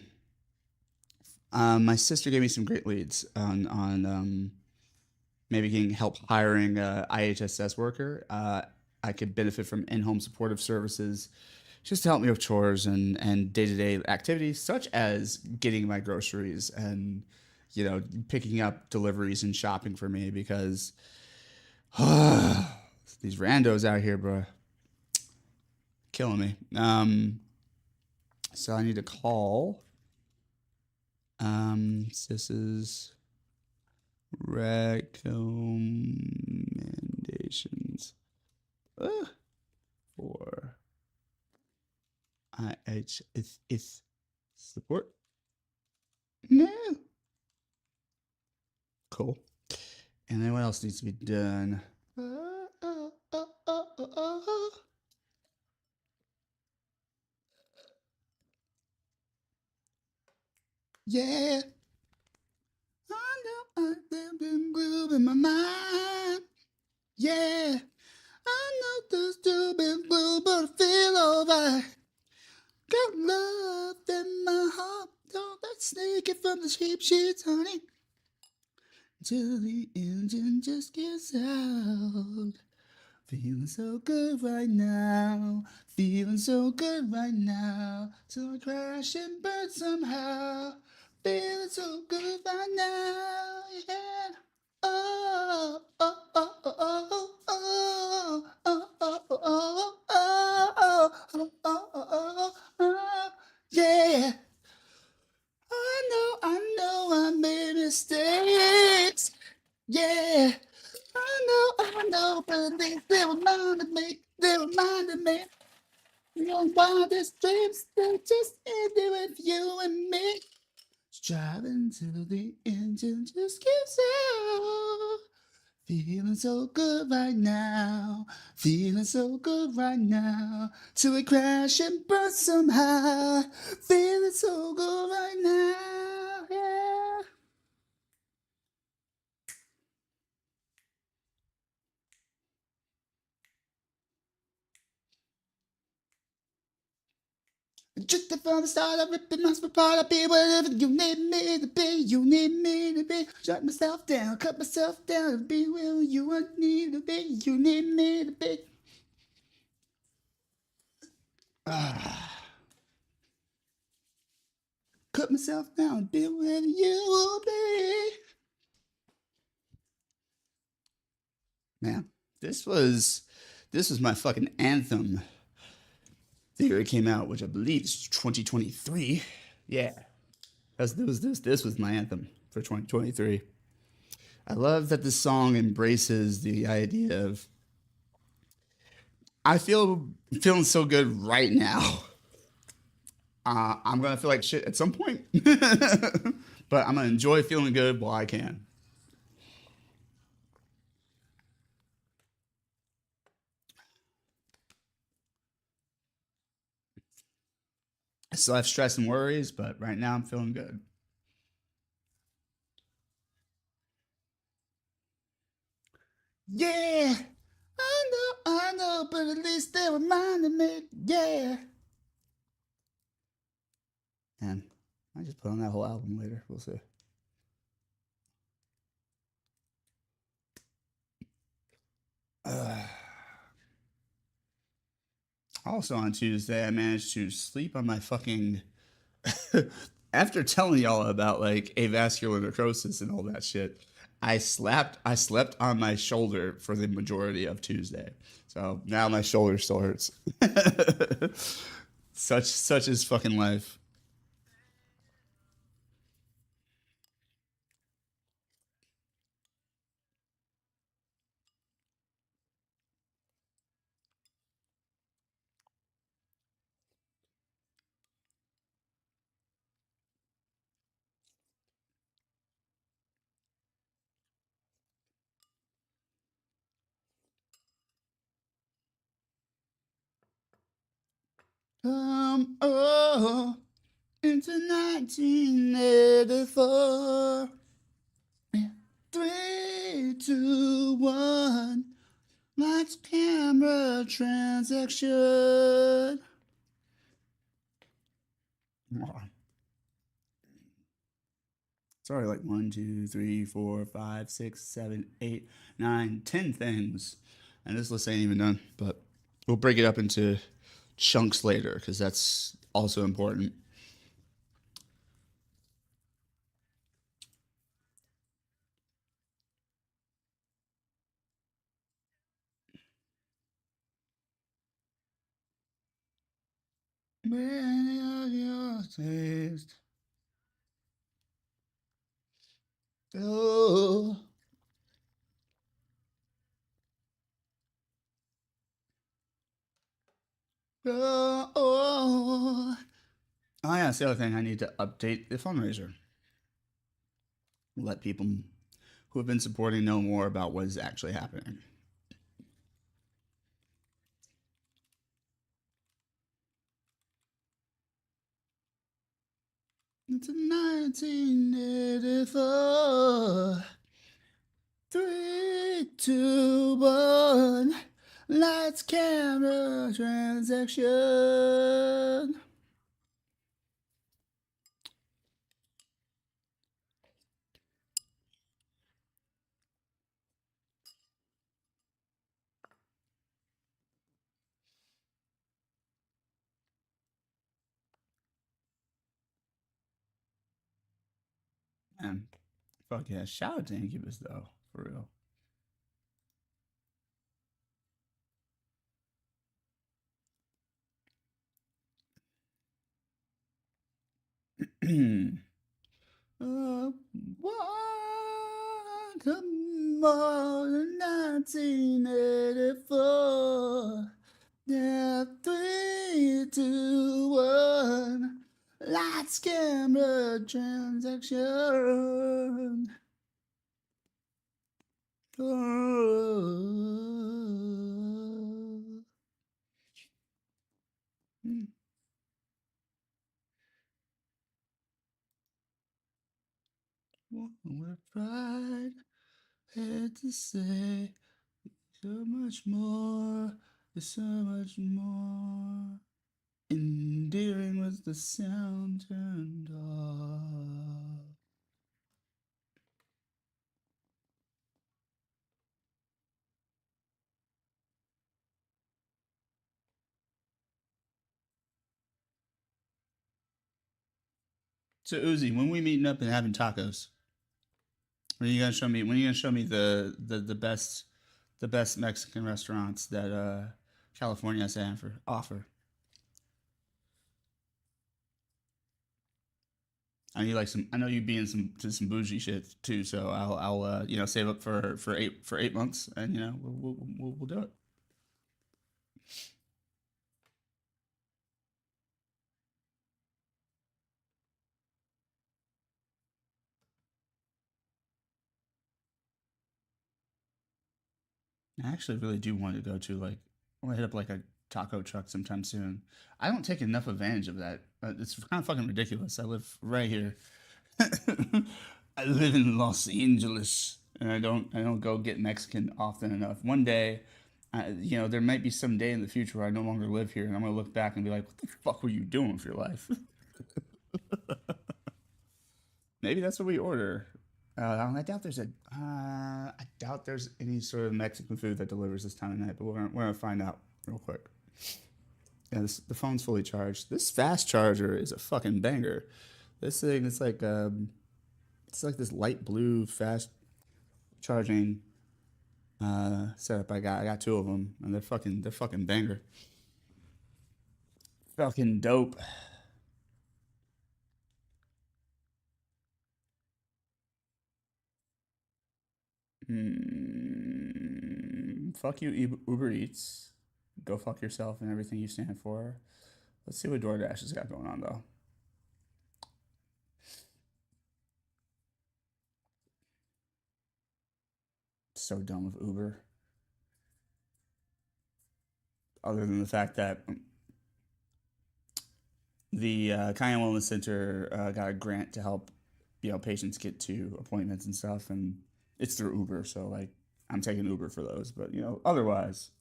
Speaker 1: my sister gave me some great leads on maybe getting help hiring a IHSS worker. I could benefit from in-home supportive services just to help me with chores and day-to-day activities such as getting my groceries and picking up deliveries and shopping for me because these randos out here, bro, killing me. So I need to call. This is recommendations for IHS support. No. Cool. And then what else needs to be done? Yeah. I know I've been groove in my mind. Yeah. I know there's still been blue, but I feel alright. Got love in my heart. Don't let sneak it from the cheap sheets, honey. Till the engine just gets out. Feeling so good right now. Feeling so good right now. Till I crash and burn somehow. Feeling so good right now. Yeah. Oh, oh, oh, oh, oh, oh, oh, oh, oh, oh, oh, oh, oh, oh, oh, yeah. I know I made mistakes. Yeah. I know, but at least they reminded me, your wildest dreams, they just ended with you and me. Driving till the engine just gives out. Feeling so good right now, feeling so good right now, till we crash and burn somehow. Feeling so good right now, yeah. Just from the start, I ripped my apart. I'll be whatever you need me to be. You need me to be. Shut myself down, cut myself down, and be where you want me to be. You need me to be. Ah, cut myself down, be where you will be. Man, this was this was my fucking anthem. The year it came out, which I believe is 2023. Yeah, this was my anthem for 2023. I love that this song embraces the idea of I feeling so good right now. I'm gonna feel like shit at some point, but I'm gonna enjoy feeling good while I can. I still have stress and worries, but right now I'm feeling good. Yeah, I know, but at least they reminded me. Yeah, and I just put on that whole album later. We'll see. Uh, Also on Tuesday, I managed to sleep on my fucking. After telling y'all about like avascular necrosis and all that shit, I slept on my shoulder for the majority of Tuesday. So now my shoulder still hurts. Such is fucking life. Oh, into 1984. Yeah. 3, 2, 1. Lights, camera, transaction. Sorry, like 1, 2, 3, 4, 5, 6, 7, 8, 9, 10 things. And this list ain't even done, but we'll break it up into chunks later because that's also important. Many of your taste. Oh, oh, oh. Oh, yeah, that's the other thing. I need to update the fundraiser. Let people who have been supporting know more about what is actually happening. It's 1984. 3, 2, 1. Lights, camera, transaction. Man, fuck yeah. Shout out to Incubus though, for real. Welcome on 1984. Yeah, 3, 2, 1. Lights, camera, transaction. Oh. With pride, had to say so much more, there's so much more. Endearing with the sound turned off. So Uzi, when we meeting up and having tacos? When are you gonna show me? When are you gonna show me the best Mexican restaurants that California has to offer? I need like some. I know you be in some bougie shit too, so I'll save up for 8 months, and we'll do it. I actually really do want to go to like I want to hit up like a taco truck sometime soon. I don't take enough advantage of that. It's kind of fucking ridiculous. I live right here. I live in Los Angeles, and I don't go get Mexican often enough. One day, there might be some day in the future where I no longer live here, and I'm gonna look back and be like, "What the fuck were you doing with your life?" Maybe that's what we order. I doubt there's any sort of Mexican food that delivers this time of night, but we're gonna find out real quick. Yeah, the phone's fully charged. This fast charger is a fucking banger. This thing, it's like this light blue fast charging setup. I got two of them, and they're fucking banger. Fucking dope. Fuck you, Uber Eats. Go fuck yourself and everything you stand for. Let's see what DoorDash has got going on though. So done with Uber. Other than the fact that the Kyan Wellness Center got a grant to help patients get to appointments and stuff, and it's through Uber. So like, I'm taking Uber for those. But otherwise,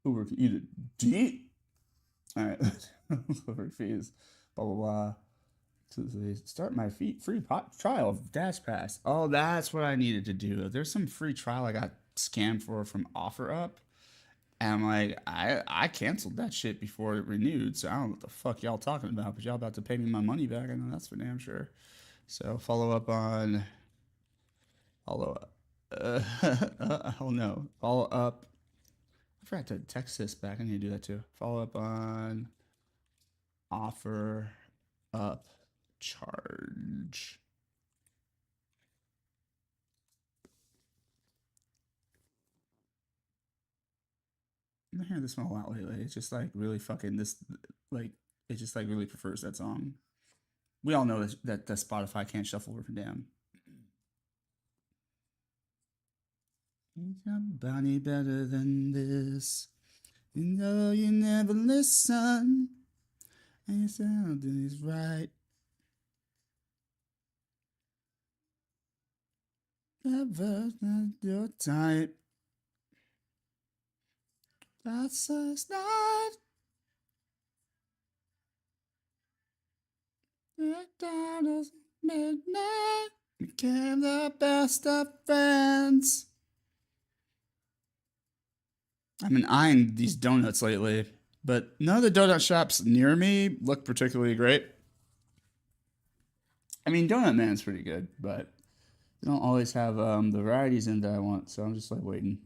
Speaker 1: Uber can eat it. All right, delivery fees, blah blah blah. So they start my free trial of Dash Pass. Oh, that's what I needed to do. There's some free trial I got scammed for from OfferUp. And I'm like, I canceled that shit before it renewed, so I don't know what the fuck y'all talking about, but y'all about to pay me my money back. I know that's for damn sure. So follow up. Oh no, follow up. I forgot to text this back. I need to do that too. Follow up on offer up charge. I've been hearing this one a lot lately. It's just like really fucking this, like it just like really prefers that song. We all know that Spotify can't shuffle work down. Somebody better than this. You know you never listen, and you sound is right. Never not your type. That's us night. Down as midnight. Became the best of friends. I've been eyeing these donuts lately, but none of the donut shops near me look particularly great. I mean, Donut Man's pretty good, but they don't always have the varieties in that I want, so I'm just like waiting.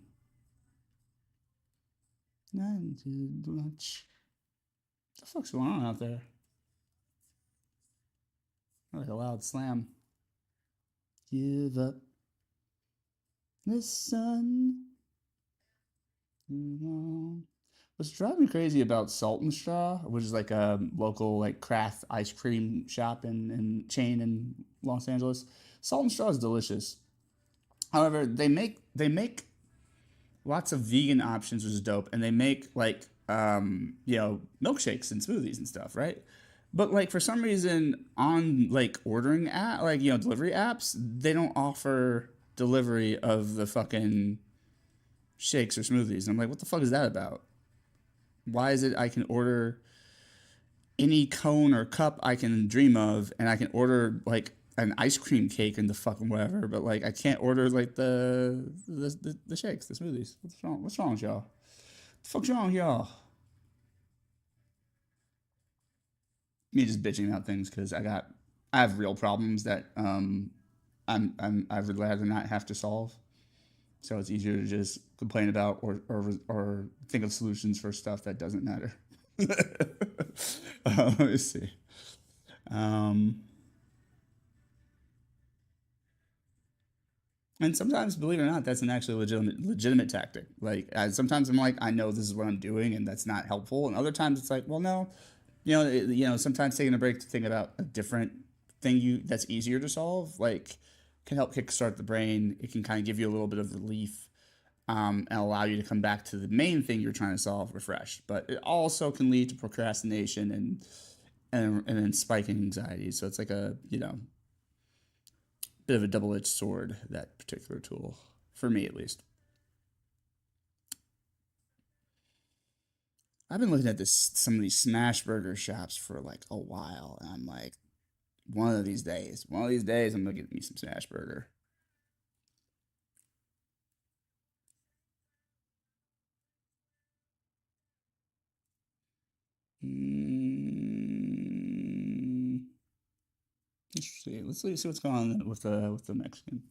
Speaker 1: Not too much. What the fuck's going on out there? Like a loud slam. Give up the sun. What's driving me crazy about Salt and Straw, which is like a local like craft ice cream shop and chain in Los Angeles. Salt and Straw is delicious. However, they make lots of vegan options, which is dope, and they make like milkshakes and smoothies and stuff, right? But like for some reason on like ordering app like delivery apps, they don't offer delivery of the fucking shakes or smoothies. And I'm like, what the fuck is that about? Why is it I can order any cone or cup I can dream of, and I can order like an ice cream cake and the fucking whatever, but like I can't order like the shakes, the smoothies. What's wrong? What's wrong with y'all? The fuck's wrong with y'all? Me just bitching about things because I have real problems that I would rather not have to solve. So it's easier to just complain about or think of solutions for stuff that doesn't matter. Let me see. Um, and sometimes, believe it or not, that's an actually legitimate tactic. Like sometimes I'm like, I know this is what I'm doing, and that's not helpful. And other times it's like, well, no, sometimes taking a break to think about a different thing that's easier to solve, like can help kickstart the brain. It can kind of give you a little bit of relief, and allow you to come back to the main thing you're trying to solve refreshed. But it also can lead to procrastination and then spiking anxiety. So it's like a bit of a double edged sword, that particular tool, for me at least. I've been looking at some of these smash burger shops for like a while, and I'm like, one of these days, I'm gonna get me some smash burger. Mm, let's see. See what's going on with the Mexican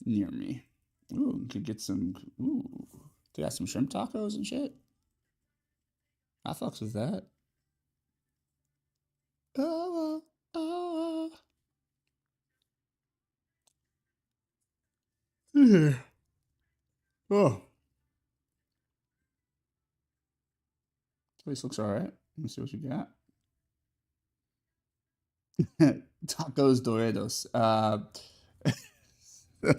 Speaker 1: near me. Ooh, could get some. Ooh, they got some shrimp tacos and shit. I fucks with that. Oh, oh, oh. Oh, place looks all right. Let me see what you got. Tacos Dorados.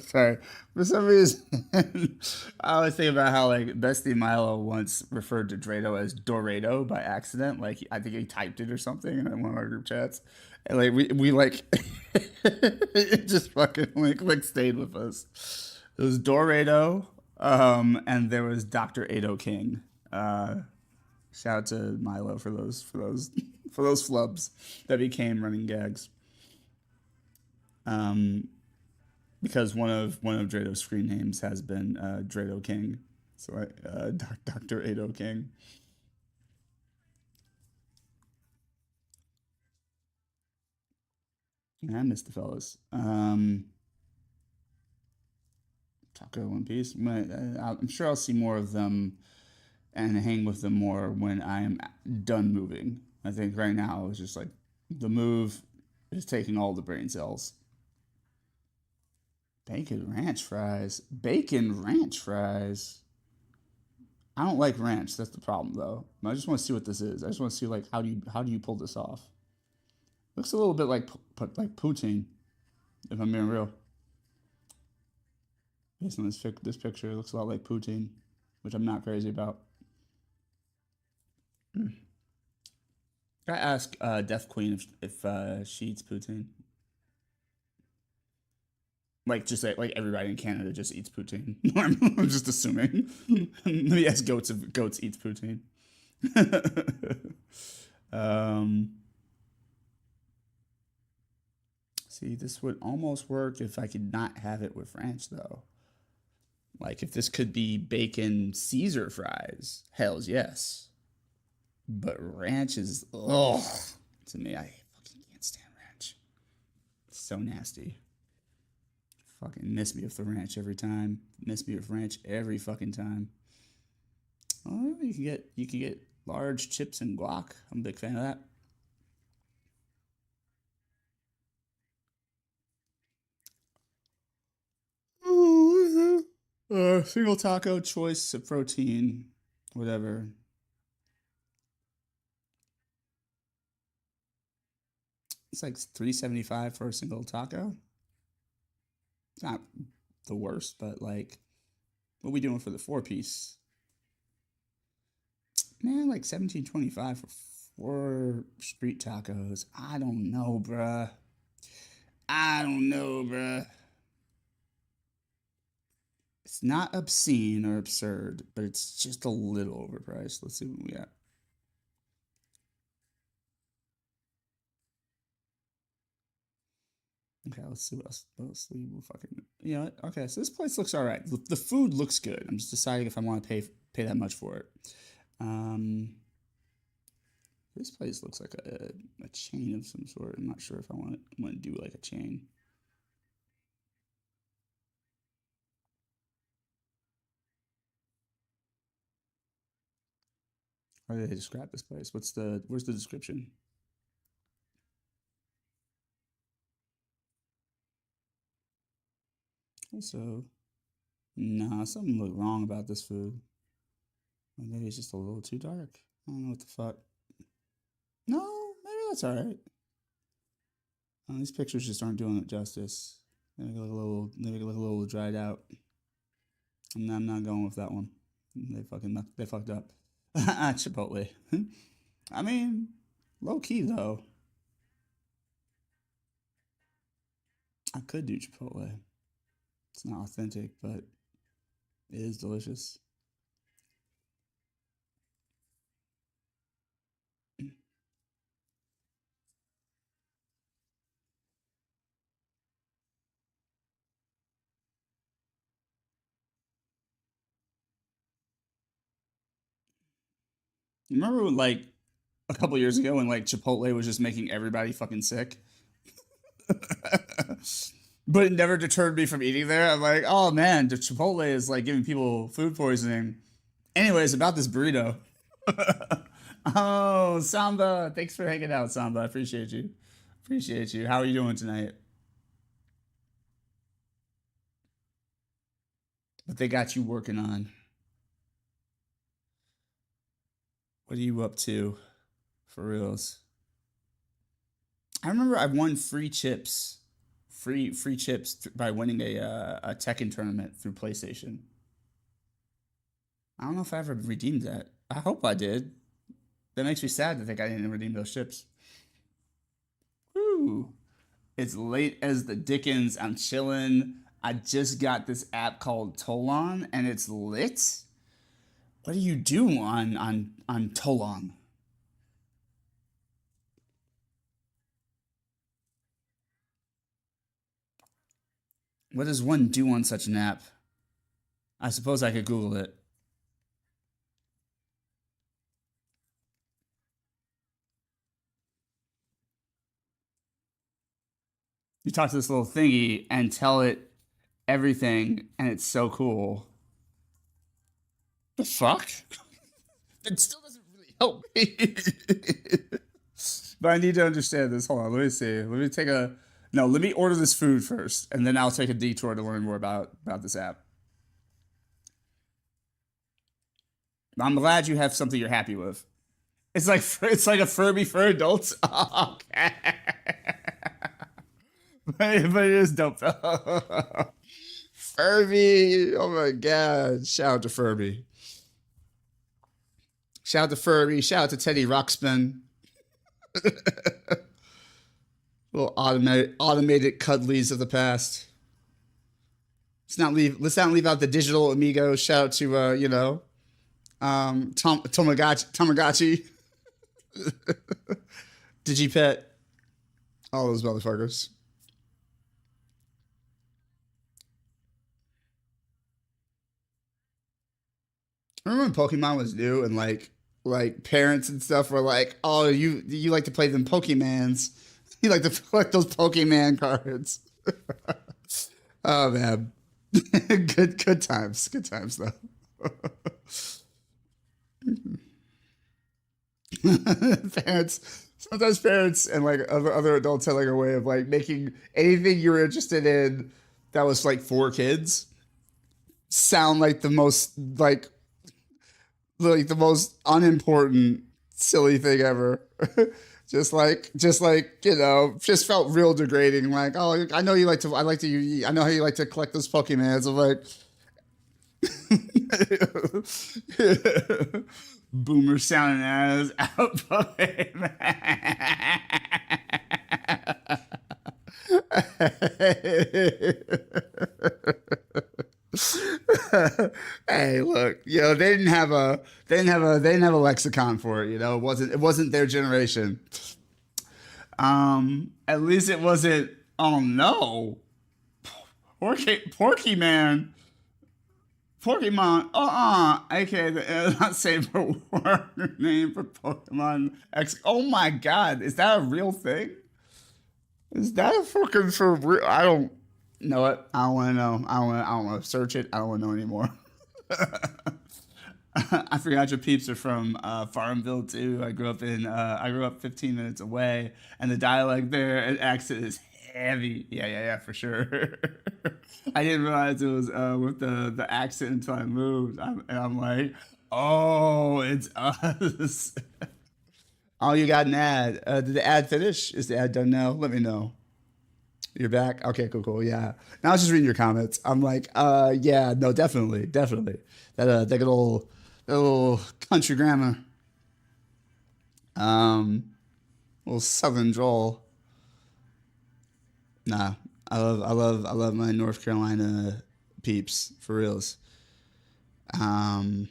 Speaker 1: Sorry. For some reason, I always think about how like Bestie Milo once referred to Drado as Dorado by accident. Like I think he typed it or something in one of our group chats, and like we like it just fucking like stayed with us. It was Dorado, and there was Doctor Ado King. Shout out to Milo for those for those flubs that became running gags. Um, because one of Drado's screen names has been Drado King. So Doctor Ado King. Yeah, I missed the fellas. Taco One Piece. I'm sure I'll see more of them and hang with them more when I am done moving. I think right now it's just like the move is taking all the brain cells. Bacon ranch fries. Bacon ranch fries. I don't like ranch. That's the problem, though. I just want to see what this is. I just want to see like how do you pull this off? Looks a little bit like poutine, if I'm being real. Based on this picture, it looks a lot like poutine, which I'm not crazy about. I ask Deaf Queen if she eats poutine. Like just like everybody in Canada just eats poutine. I'm just assuming. Maybe ask goats if goats eats poutine. um, See, this would almost work if I could not have it with ranch, though. Like, if this could be bacon Caesar fries, hells yes. But ranch is, ugh, to me, I fucking can't stand ranch. So nasty. Fucking miss me with the ranch every time. Miss me with ranch every fucking time. Oh, you can get large chips and guac. I'm a big fan of that. Ooh, single taco choice of protein, whatever. It's like 375 for a single taco. It's not the worst, but like, what are we doing for the four piece? Man, like 17.25 for four street tacos. I don't know, bruh. I don't know, bruh. It's not obscene or absurd, but it's just a little overpriced. Let's see what we got. Okay, let's see what else. Let's see. We'll fucking. You know what? Okay, so this place looks all right. The food looks good. I'm just deciding if I want to pay that much for it. Um, this place looks like a chain of some sort. I'm not sure if I want to do like a chain. How do they describe this place? Where's the description? Also, nah, something look wrong about this food. Or maybe it's just a little too dark. I don't know what the fuck. No, maybe that's all right. These pictures just aren't doing it justice. They make it look a little. They make it look a little dried out. I'm not going with that one. They fucked up. Chipotle. I mean, low key though. I could do Chipotle. It's not authentic, but it is delicious. Remember, like a couple years ago, when like Chipotle was just making everybody fucking sick, but it never deterred me from eating there. I'm like, oh man, the Chipotle is like giving people food poisoning. Anyways, about this burrito. Oh, Samba, thanks for hanging out, Samba. I appreciate you. Appreciate you. How are you doing tonight? What they got you working on? What are you up to, for reals? I remember I won free chips by winning a Tekken tournament through PlayStation. I don't know if I ever redeemed that. I hope I did. That makes me sad to think I didn't redeem those chips. Woo! It's late as the Dickens. I'm chilling. I just got this app called Tolon, and it's lit. What do you do on Tolon? What does one do on such an app? I suppose I could Google it. You talk to this little thingy and tell it everything, and it's so cool. The fuck? It still doesn't really help me. But I need to understand this. Hold on, let me see. Let me take a no. Let me order this food first, and then I'll take a detour to learn more about this app. I'm glad you have something you're happy with. It's like a Furby for adults. Okay, but it is dope though. Furby. Oh my god! Shout out to Furby. Shout out to Furby. Shout out to Teddy Ruxpin. Little automated cuddlies of the past. Let's not leave out the digital amigos. Shout out to Tamagotchi, Digipet, all those motherfuckers. I remember when Pokemon was new and like parents and stuff were like, "Oh, you like to play them Pokemans." You like to collect those Pokemon cards. Oh man, good times, good times though. Parents, sometimes parents and like other adults had like a way of like making anything you were interested in that was like for kids sound like the most unimportant silly thing ever. Just like just felt real degrading. Like, oh, I know you like to, I know how you like to collect those Pokemons. I'm like, boomer sounding ass out Pokemon. Hey, look, they didn't have a lexicon for it. It wasn't their generation. At least it wasn't. Oh no, Porky Man, Pokemon. Okay, not safe for work name for Pokemon X. Oh my God, is that a real thing? Is that a fucking for real? I don't know it. I don't want to know. I don't want to search it. I don't want to know anymore. I forgot your peeps are from Farmville too. I grew up 15 minutes away, and the dialect there and accent is heavy. Yeah, for sure. I didn't realize it was with the accent until I moved, and I'm like, oh, it's us. Oh, you got an ad. Did the ad finish? Is the ad done now? Let me know. You're back? Okay, cool. Yeah. Now I was just reading your comments. I'm like, yeah, no, definitely. That little country grammar, um, little southern drawl. Nah, I love my North Carolina peeps for reals. Um,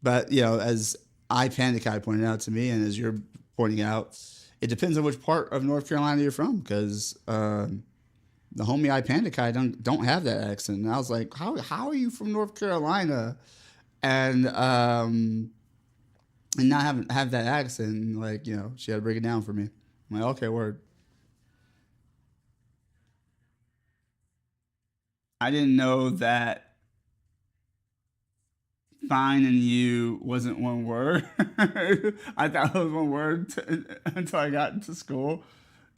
Speaker 1: but as I Panic Eye pointed out to me, and as you're pointing out, it depends on which part of North Carolina you're from, because the homie I Panic Eye don't have that accent. And I was like, how are you from North Carolina and not have that accent? And like she had to break it down for me. I'm like, okay, word. I didn't know that fine and you wasn't one word. I thought it was one word until I got into school.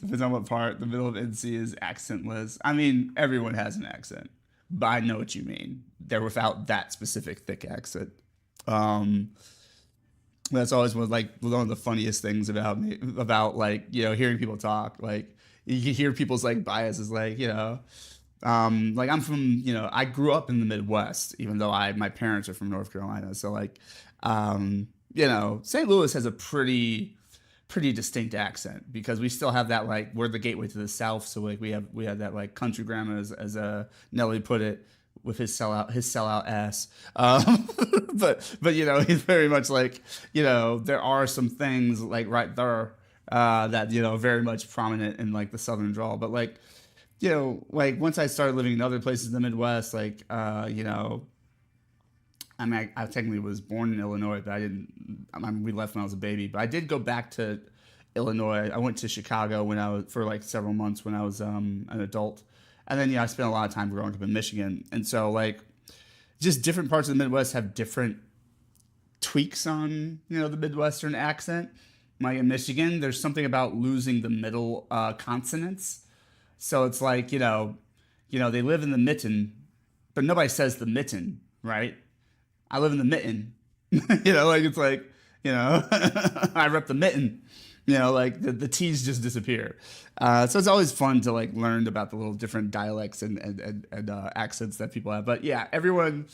Speaker 1: Depends on what part. The middle of NC is accentless. I mean, everyone has an accent, but I know what you mean. They're without that specific thick accent. Um, that's always one of the funniest things about me, about like hearing people talk. Like you can hear people's like biases, like like I'm from I grew up in the Midwest, even though I my parents are from North Carolina. So like St. Louis has a pretty distinct accent because we still have that, like, we're the gateway to the South. So like we have that like country grammar, as Nelly put it, with his sellout ass. But he's very much like there are some things like right there that very much prominent in like the Southern drawl. But like like once I started living in other places in the Midwest, like I mean, I technically was born in Illinois, but I didn't. I mean, we left when I was a baby, but I did go back to Illinois. I went to Chicago when I was for like several months when I was an adult, and then I spent a lot of time growing up in Michigan, and so like just different parts of the Midwest have different tweaks on the Midwestern accent. Like in Michigan, there's something about losing the middle consonants, so it's like they live in the mitten, but nobody says the mitten, right? I live in the mitten. Like it's like, I rep the mitten. Like the T's just disappear. So it's always fun to like learn about the little different dialects and accents that people have. But yeah, everyone,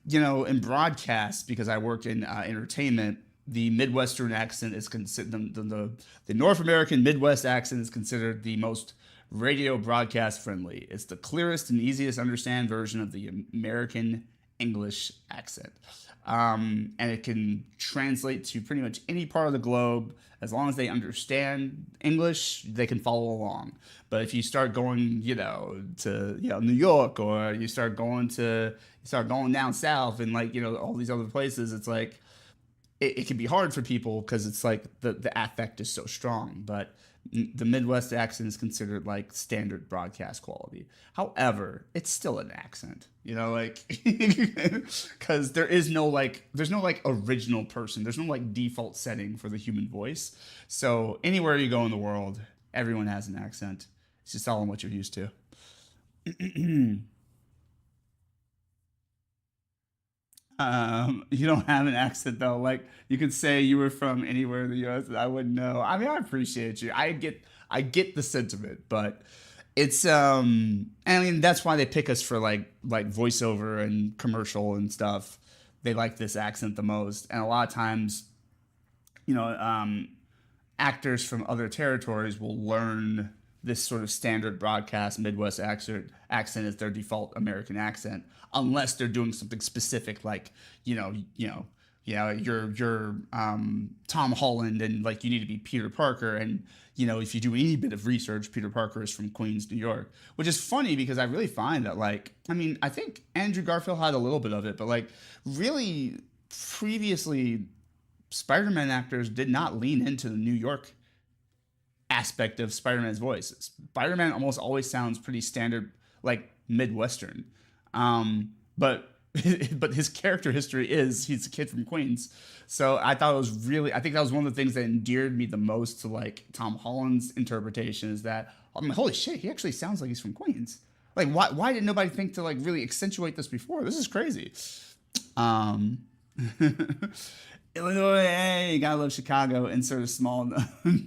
Speaker 1: in broadcast, because I work in entertainment, the Midwestern accent is considered the North American Midwest accent is considered the most radio broadcast friendly. It's the clearest and easiest to understand version of the American English accent. And it can translate to pretty much any part of the globe. As long as they understand English, they can follow along. But if you start going, to New York, or you start going down south, and like all these other places, it's like it can be hard for people because it's like the affect is so strong. But The Midwest accent is considered like standard broadcast quality. However, it's still an accent, you know, like because there's no like original person. There's no like default setting for the human voice. So anywhere you go in the world, everyone has an accent. It's just all in what you're used to. You don't have an accent though. Like you could say you were from anywhere in the U.S. and I wouldn't know. I mean, I appreciate you. I get the sentiment, but it's I mean that's why they pick us for like voiceover and commercial and stuff. They like this accent the most, and a lot of times, you know, actors from other territories will learn this sort of standard broadcast Midwest accent as their default American accent, unless they're doing something specific, like you're Tom Holland, and like you need to be Peter Parker, and if you do any bit of research, Peter Parker is from Queens, New York, which is funny because I really find that like I mean I think Andrew Garfield had a little bit of it, but like really previously Spider-Man actors did not lean into the New York aspect of Spider-Man's voice. Spider-Man almost always sounds pretty standard, like Midwestern. But but his character history is he's a kid from Queens. So I thought it was really I think that was one of the things that endeared me the most to like Tom Holland's interpretation is that I'm like, holy shit, he actually sounds like he's from Queens. Like why did nobody think to like really accentuate this before? This is crazy. Um Illinois, hey, you gotta love Chicago. Insert a small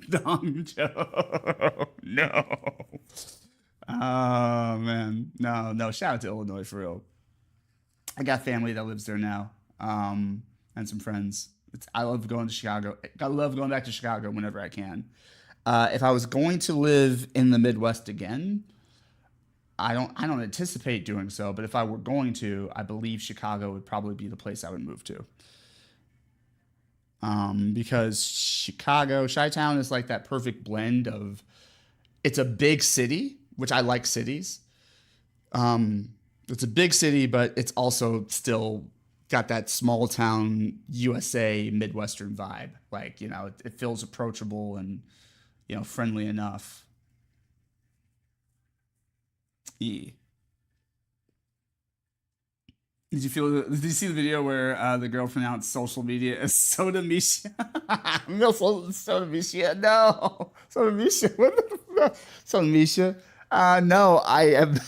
Speaker 1: dong joke. No. Oh man, no. Shout out to Illinois for real. I got family that lives there now, and some friends. I love going to Chicago. I love going back to Chicago whenever I can. If I was going to live in the Midwest again, I don't anticipate doing so. But if I were going to, I believe Chicago would probably be the place I would move to. Because Chicago, Chi-Town is like that perfect blend of it's a big city, which I like cities. Um, it's a big city, but it's also still got that small town USA Midwestern vibe. Like, it feels approachable and, friendly enough. Yeah. Did you see the video where the girl pronounced social media as Soda Misha? No, Soda Misha. No. Soda Misha. What the no. Soda Misha. No, I am.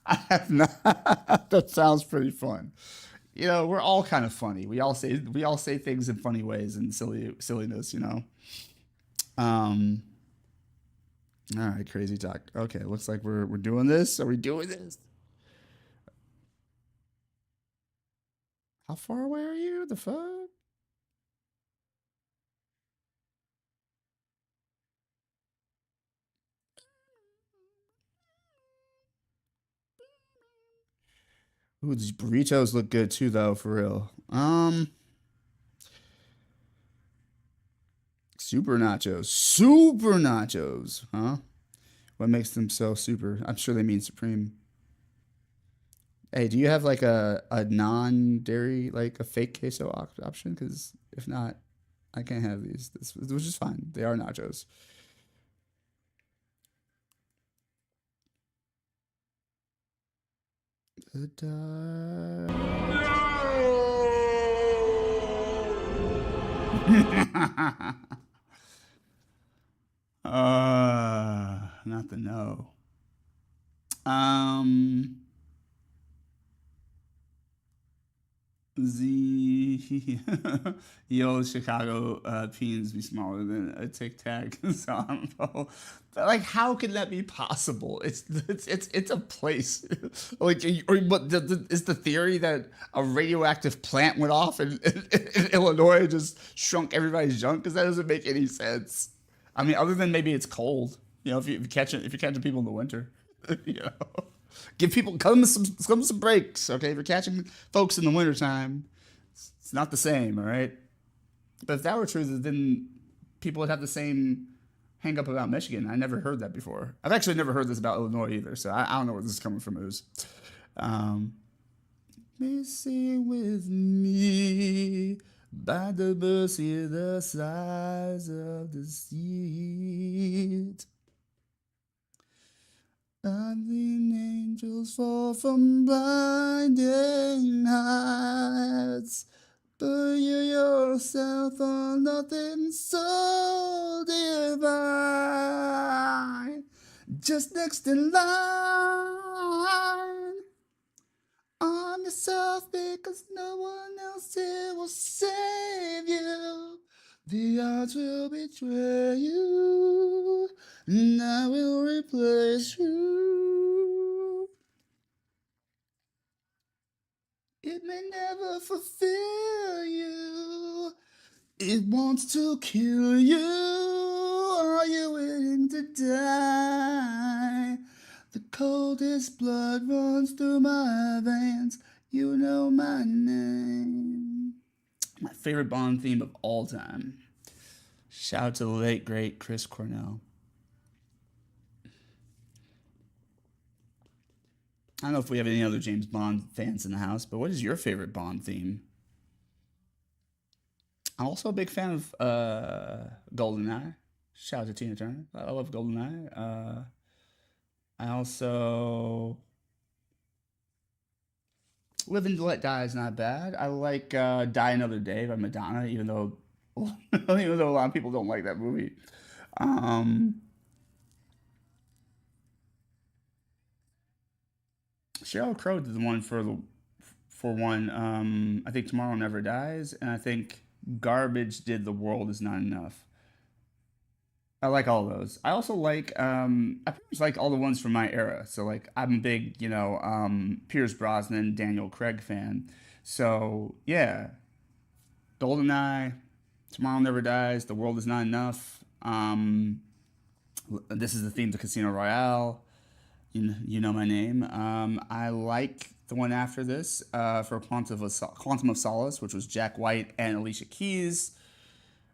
Speaker 1: I have not. That sounds pretty fun. We're all kind of funny. We all say things in funny ways and silliness. Um. All right, crazy talk. Okay, looks like we're doing this. Are we doing this? How far away are you? The fuck? Ooh, these burritos look good too, though, for real. Super nachos, huh? What makes them so super? I'm sure they mean supreme. Hey, do you have like a non-dairy, like a fake queso option? Because if not, I can't have these. This which is fine. They are nachos. Not the no. Um, the yo Chicago peens be smaller than a Tic Tac Sambo. Like, how can that be possible? It's a place. Like, or what? Is the theory that a radioactive plant went off in Illinois and just shrunk everybody's junk? Because that doesn't make any sense. I mean, other than maybe it's cold. If you're catching people in the winter, you know. Give people come some breaks, okay? If you're catching folks in the wintertime, it's not the same, all right? But if that were true, then people would have the same hang up about Michigan. I never heard that before. I've actually never heard this about Illinois either, so I don't know where this is coming from. Who's um, messing with me? By the mercy, the size of the seat. I've seen angels fall from blinding heights, but you yourself are nothing so divine. Just next in line, arm yourself because no one else here will save you. The odds will betray you, and I will replace you. It may never fulfill you. It wants to kill you. Are you willing to die? The coldest blood runs through my veins. You know my name. My favorite Bond theme of all time. Shout out to the late, great Chris Cornell. I don't know if we have any other James Bond fans in the house, but what is your favorite Bond theme? I'm also a big fan of GoldenEye. Shout out to Tina Turner. I love GoldenEye. I also Live and Let Die is not bad. I like Die Another Day by Madonna, even though even though a lot of people don't like that movie. Um, Sheryl Crow did the one for one. I think Tomorrow Never Dies, and I think Garbage did The World Is Not Enough. I like all those. I also like I pretty much like all the ones from my era. So like I'm a big, Pierce Brosnan, Daniel Craig fan. So yeah, GoldenEye, Tomorrow Never Dies, The World Is Not Enough. This is the theme to Casino Royale. You know my name. I like the one after this for Quantum of Solace, which was Jack White and Alicia Keys.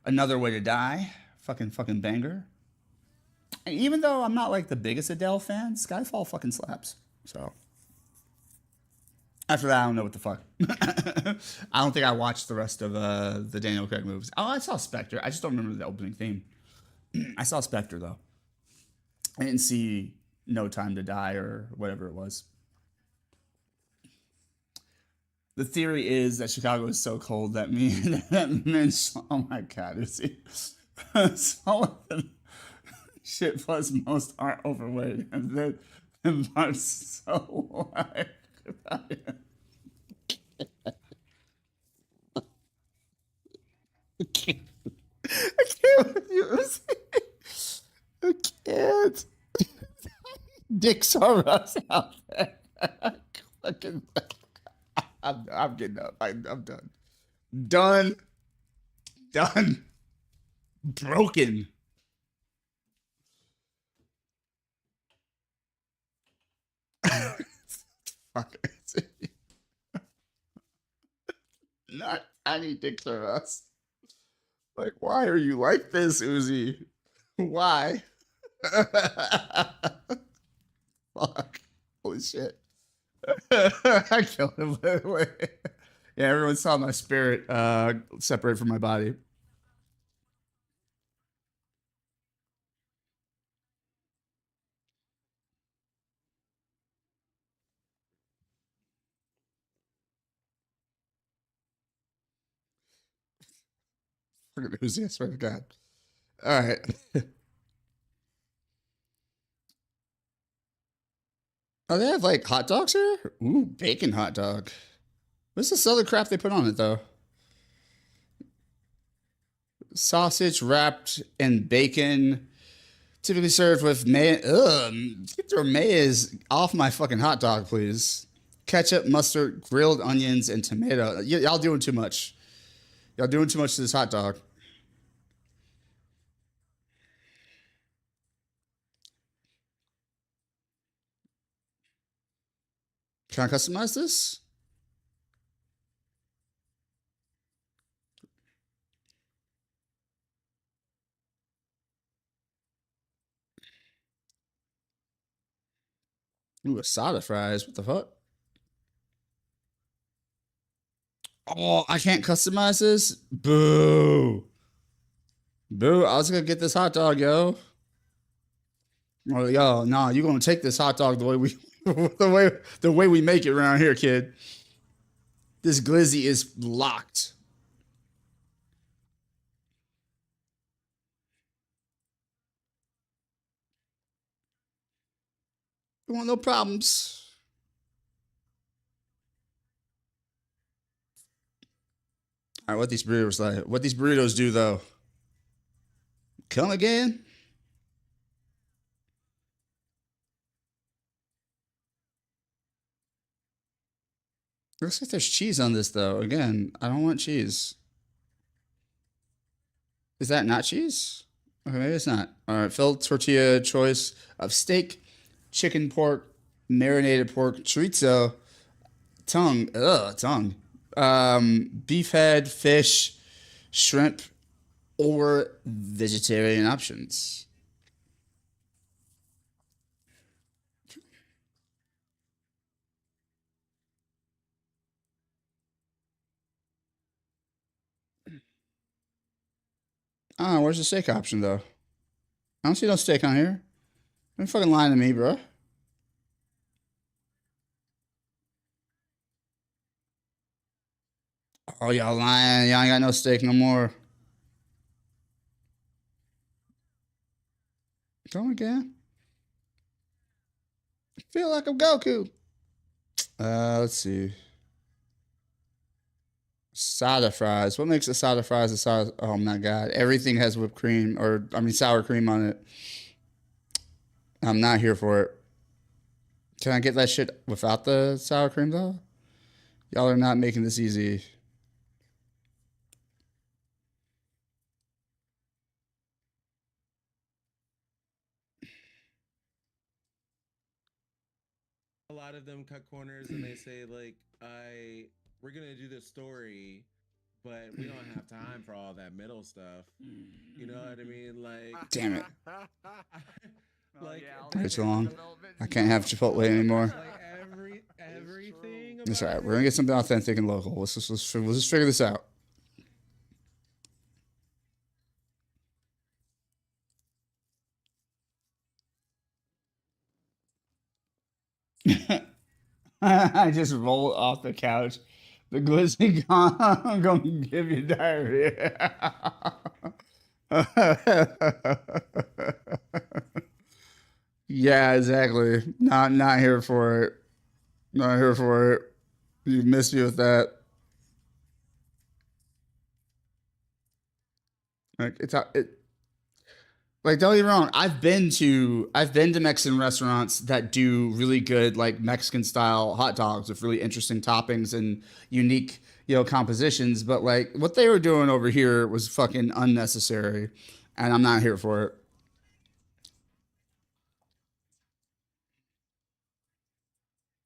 Speaker 1: Another Way to Die, fucking banger. And even though I'm not like the biggest Adele fan, Skyfall fucking slaps. So after that, I don't know what the fuck. I don't think I watched the rest of the Daniel Craig movies. Oh, I saw Spectre. I just don't remember the opening theme. I saw Spectre though. I didn't see No Time to Die or whatever it was. The theory is that Chicago is so cold that me that Mitch. Oh my god, is he? Sullivan shit plus most aren't overweight, and then Bart's so like. I can't. I can't with you. I can't. Dicks are us out there. Fucking. I'm getting up. I'm done. Done. Done. Broken. Fuck. Not tiny dicks are us. Like, why are you like this, Uzi? Why? Fuck. Holy shit. I killed him. Yeah, everyone saw my spirit separate from my body. Fucking Uzi, I swear to God. All right. Oh, they have like hot dogs here? Ooh, bacon hot dog. What's this other crap they put on it though? Sausage wrapped in bacon, typically served with may. Ugh, get your mayonnaise off my fucking hot dog, please. Ketchup, mustard, grilled onions, and tomato. Y'all doing too much. Y'all doing too much to this hot dog. Can I customize this? Ooh, asada fries. What the fuck? Oh, I can't customize this? Boo. Boo. I was gonna get this hot dog, yo. Oh, yo, nah, you gonna take this hot dog the way we the way we make it around here, kid. This glizzy is locked. You want no problems. All right, what these burritos do though? Come again? Looks like there's cheese on this though. Again, I don't want cheese. Is that not cheese? Okay, maybe it's not. All right, filled tortilla choice of steak, chicken, pork, marinated pork, chorizo, tongue, beef head, fish, shrimp, or vegetarian options. Ah, where's the steak option though? I don't see no steak on here. You're fucking lying to me, bro. Oh, y'all lying. Y'all ain't got no steak no more. Come again. Feel like I'm Goku. Let's see. Sada fries. What makes a sada fries a sada? Oh my god! Everything has whipped cream, or I mean sour cream on it. I'm not here for it. Can I get that shit without the sour cream though? Y'all are not making this easy.
Speaker 2: A lot of them cut corners and they say like, I we're gonna do the story, but we don't have time for all that middle stuff. You know what I mean? Like,
Speaker 1: Damn it!
Speaker 2: like
Speaker 3: yeah, all
Speaker 1: Way
Speaker 3: the
Speaker 1: too long.
Speaker 3: development.
Speaker 1: I can't have Chipotle anymore.
Speaker 2: like everything
Speaker 1: It's
Speaker 2: about
Speaker 1: alright. We're gonna get something authentic and local. Let's just figure this out. I just roll off the couch. The glizzy gone. I'm gonna give you diarrhea. Yeah, exactly. Not here for it. Not here for it. You missed me with that. Like like don't get me wrong. I've been to Mexican restaurants that do really good like Mexican style hot dogs with really interesting toppings and unique compositions. But like what they were doing over here was fucking unnecessary, and I'm not here for it.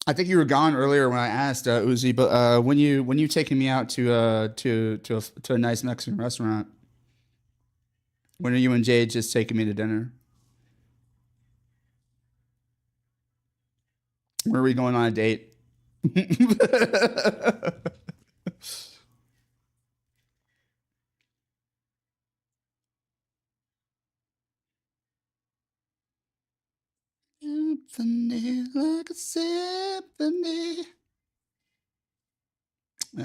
Speaker 1: I think you were gone earlier when I asked Uzi, but when you taking me out to a nice Mexican restaurant? When are you and Jade just taking me to dinner? Where are we going on a date? Symphony, like a symphony. Uh,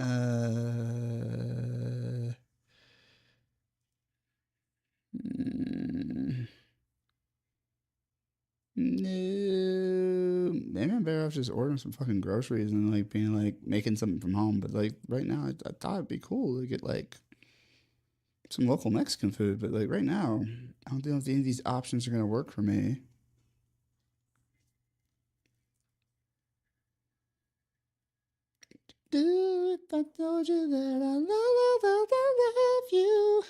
Speaker 1: mm, no, maybe I'm better off just ordering some fucking groceries and like being like making something from home. But like right now, I thought it'd be cool to get like some local Mexican food. But like right now, I don't think any of these options are gonna work for me. Do if I told you that I love you.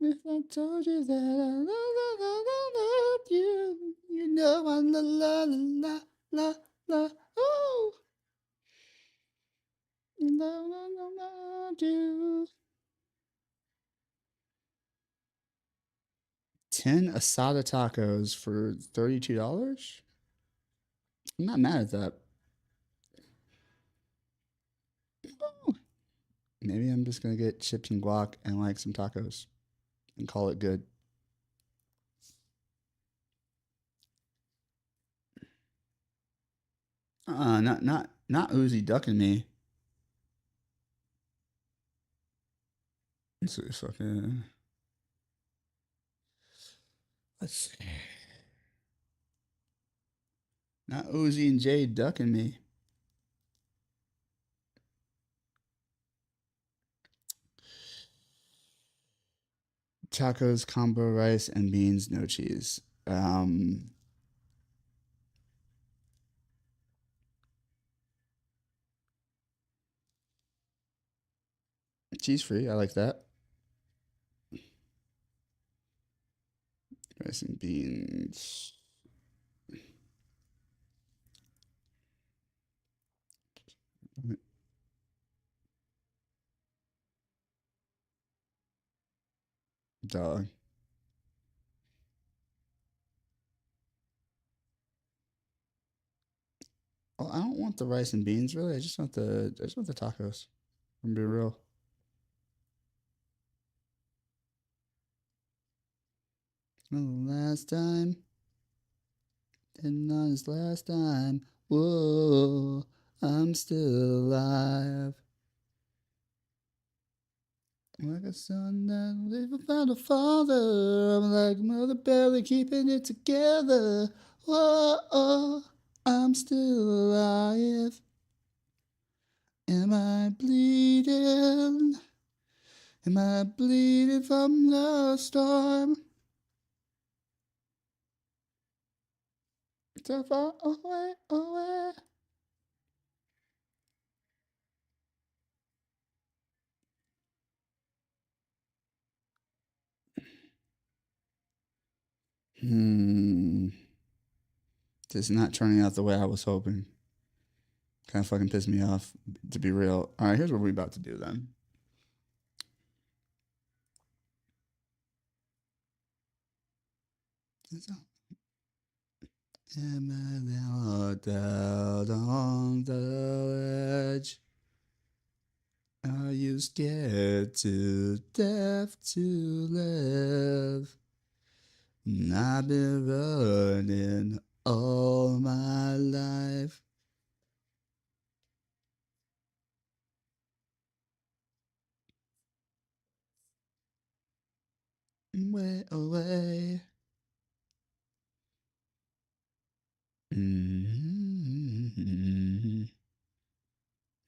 Speaker 1: If I told you that I love you, you know I la oh, you know I love you. 10 asada tacos for $32. I'm not mad at that. Maybe I'm just gonna get chips and guac and like some tacos and call it good. Not Uzi ducking me. Let's see, fucking. Let's see. Not Uzi and Jay ducking me. Tacos, combo rice, and beans, no cheese. Cheese free. I like that. Rice and beans. Dog. Oh, I don't want the rice and beans really. I just want the tacos. I'm gonna be real. Well, the last time, and not his last time. Whoa, I'm still alive. Like a son that live without a father. I'm like a mother barely keeping it together. Whoa, I'm still alive. Am I bleeding? Am I bleeding from the storm? So far away, away. This is not turning out the way I was hoping. Kind of fucking pissed me off, to be real. All right, here's what we're about to do then. Am I down on the edge? Are you scared to death to live? I've been running all my life. Way away. Mm-hmm.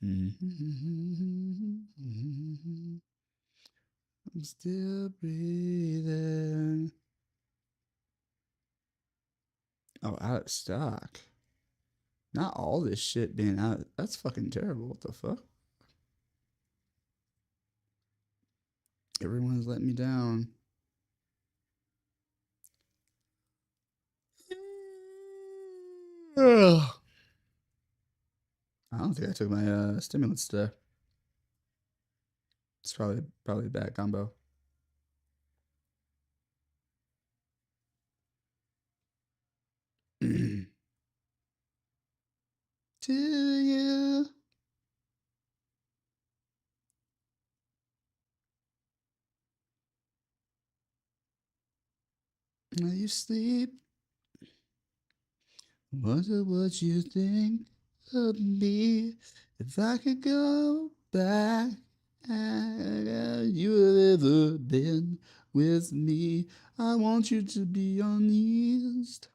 Speaker 1: Mm-hmm. I'm still breathing. Oh, out of stock. Not all this shit being out. That's fucking terrible. What the fuck? Everyone's letting me down. Ugh. I don't think I took my stimulants today. It's probably a bad combo. To you. When you sleep, wonder what you think of me. If I could go back, you have ever been with me. I want you to be honest.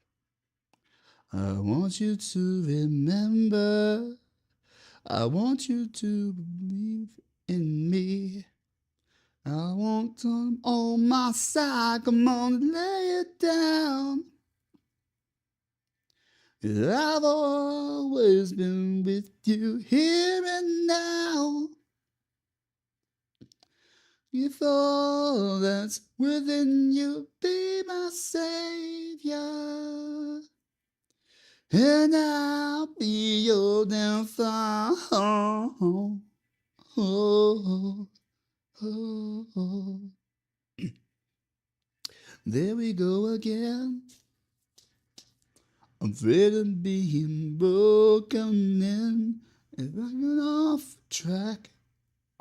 Speaker 1: I want you to remember. I want you to believe in me. I want them on my side. Come on, lay it down. I've always been with you here and now. If all that's within you be my savior, and I'll be your downfall. Oh, oh, oh, oh. There we go again. I'm afraid of being broken in If I get off track,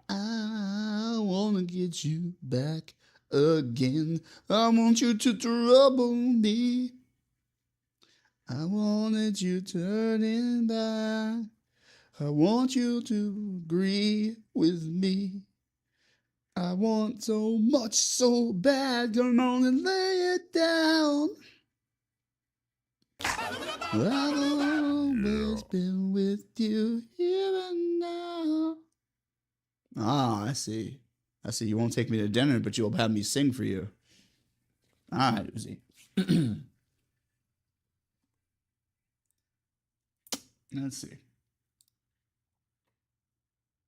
Speaker 1: I wanna get you back again. I want you to trouble me. I wanted you turning back. I want you to agree with me. I want so much so bad. Come on and lay it down. I've always been with you here and now. Ah, I see. I see. You won't take me to dinner, but you'll have me sing for you. All right, Uzi. Let's see.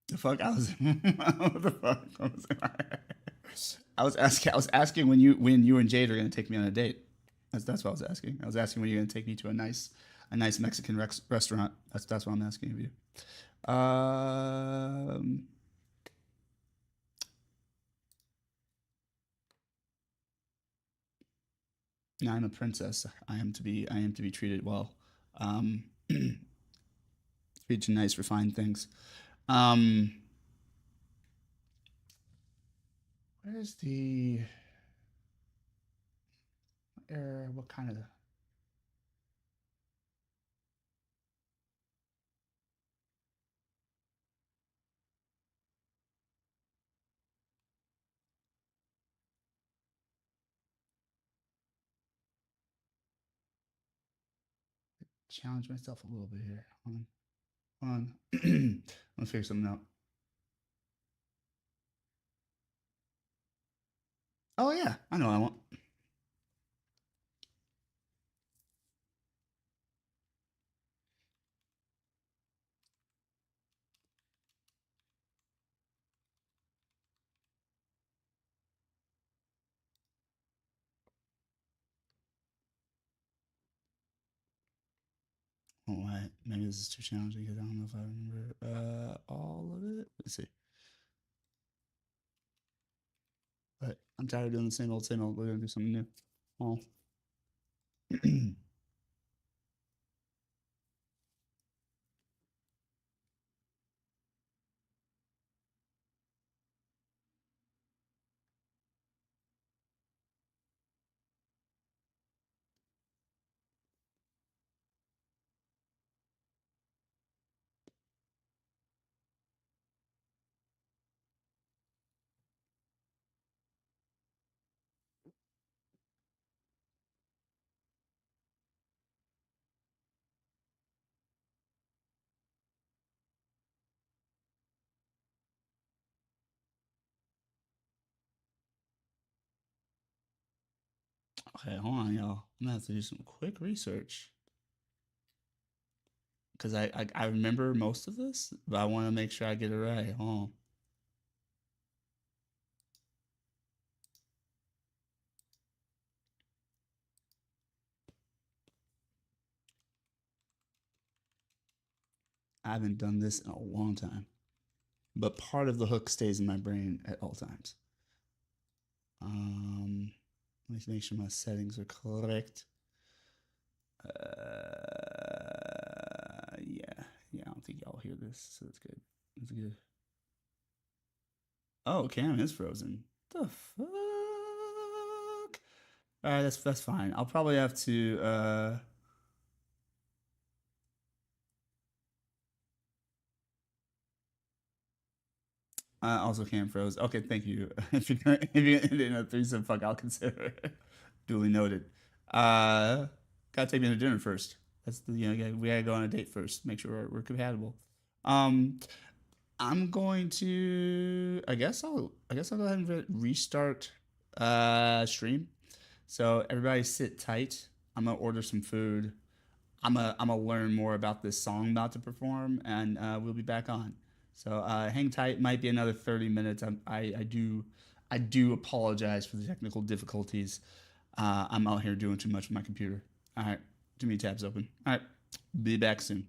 Speaker 1: The fuck I was. What the fuck? I was asking when you and Jade are gonna take me on a date. That's what I was asking. I was asking when you're gonna take me to a nice Mexican restaurant. That's what I'm asking of you. Yeah, I'm a princess. I am to be treated well. Treated to nice, refined things. Where's the what kind of challenge myself a little bit here? Hold on. Let's figure something out. Oh yeah, I know what I want. Oh wait, maybe this is too challenging because I don't know if I remember all of it. Let's see. But I'm tired of doing the same old, same old. We're gonna do something new. Oh. Okay, hold on, y'all. I'm gonna have to do some quick research because I remember most of this, but I want to make sure I get it right. Hold on. I haven't done this in a long time, but part of the hook stays in my brain at all times. Let me make sure my settings are correct. Yeah. I don't think y'all hear this, so that's good. That's good. Oh, Cam is frozen. The fuck? All right, that's fine. I'll probably have to. Also, Cam froze. Okay, thank you. If you're in a threesome, fuck, I'll consider it. Duly noted. Gotta take me to dinner first. That's the we gotta go on a date first. Make sure we're compatible. I'm going to. I guess I'll go ahead and restart stream. So everybody sit tight. I'm gonna order some food. I'm gonna learn more about this song I'm about to perform, and we'll be back on. So hang tight. Might be another 30 minutes. I do apologize for the technical difficulties. I'm out here doing too much with my computer. All right, too many tabs open. All right, be back soon.